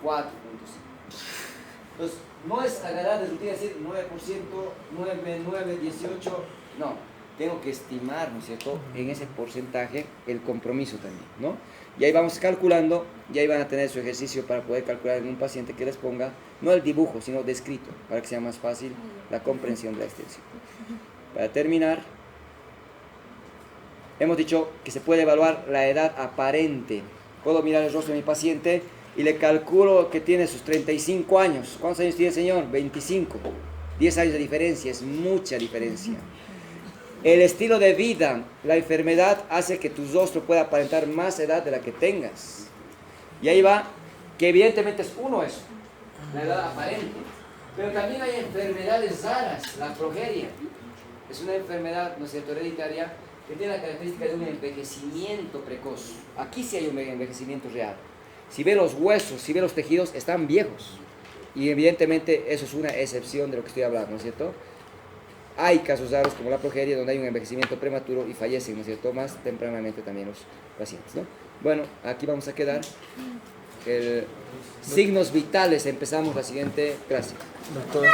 4.5. Entonces, no es agarrar de rutina y decir 9%, 9, 18, no. Tengo que estimar, ¿no es cierto?, en ese porcentaje el compromiso también, ¿no? Y ahí vamos calculando, y ahí van a tener su ejercicio para poder calcular en un paciente que les ponga, no el dibujo, sino descrito, para que sea más fácil la comprensión de la extensión. Para terminar, hemos dicho que se puede evaluar la edad aparente. Puedo mirar el rostro de mi paciente y le calculo que tiene sus 35 años. ¿Cuántos años tiene el señor? 25. 10 años de diferencia, es mucha diferencia. El estilo de vida, la enfermedad hace que tu rostro pueda aparentar más edad de la que tengas. Y ahí va, que evidentemente es uno eso, la edad aparente. Pero también hay enfermedades raras, la progeria. Es una enfermedad, ¿no es cierto?, hereditaria, que tiene la característica de un envejecimiento precoz. Aquí sí hay un envejecimiento real. Si ve los huesos, si ve los tejidos, están viejos. Y evidentemente eso es una excepción de lo que estoy hablando, ¿no es cierto? Hay casos raros como la progeria donde hay un envejecimiento prematuro y fallecen, ¿no es cierto?, más tempranamente también los pacientes, ¿no? Bueno, aquí vamos a quedar. Signos vitales, empezamos la siguiente clase. Doctor.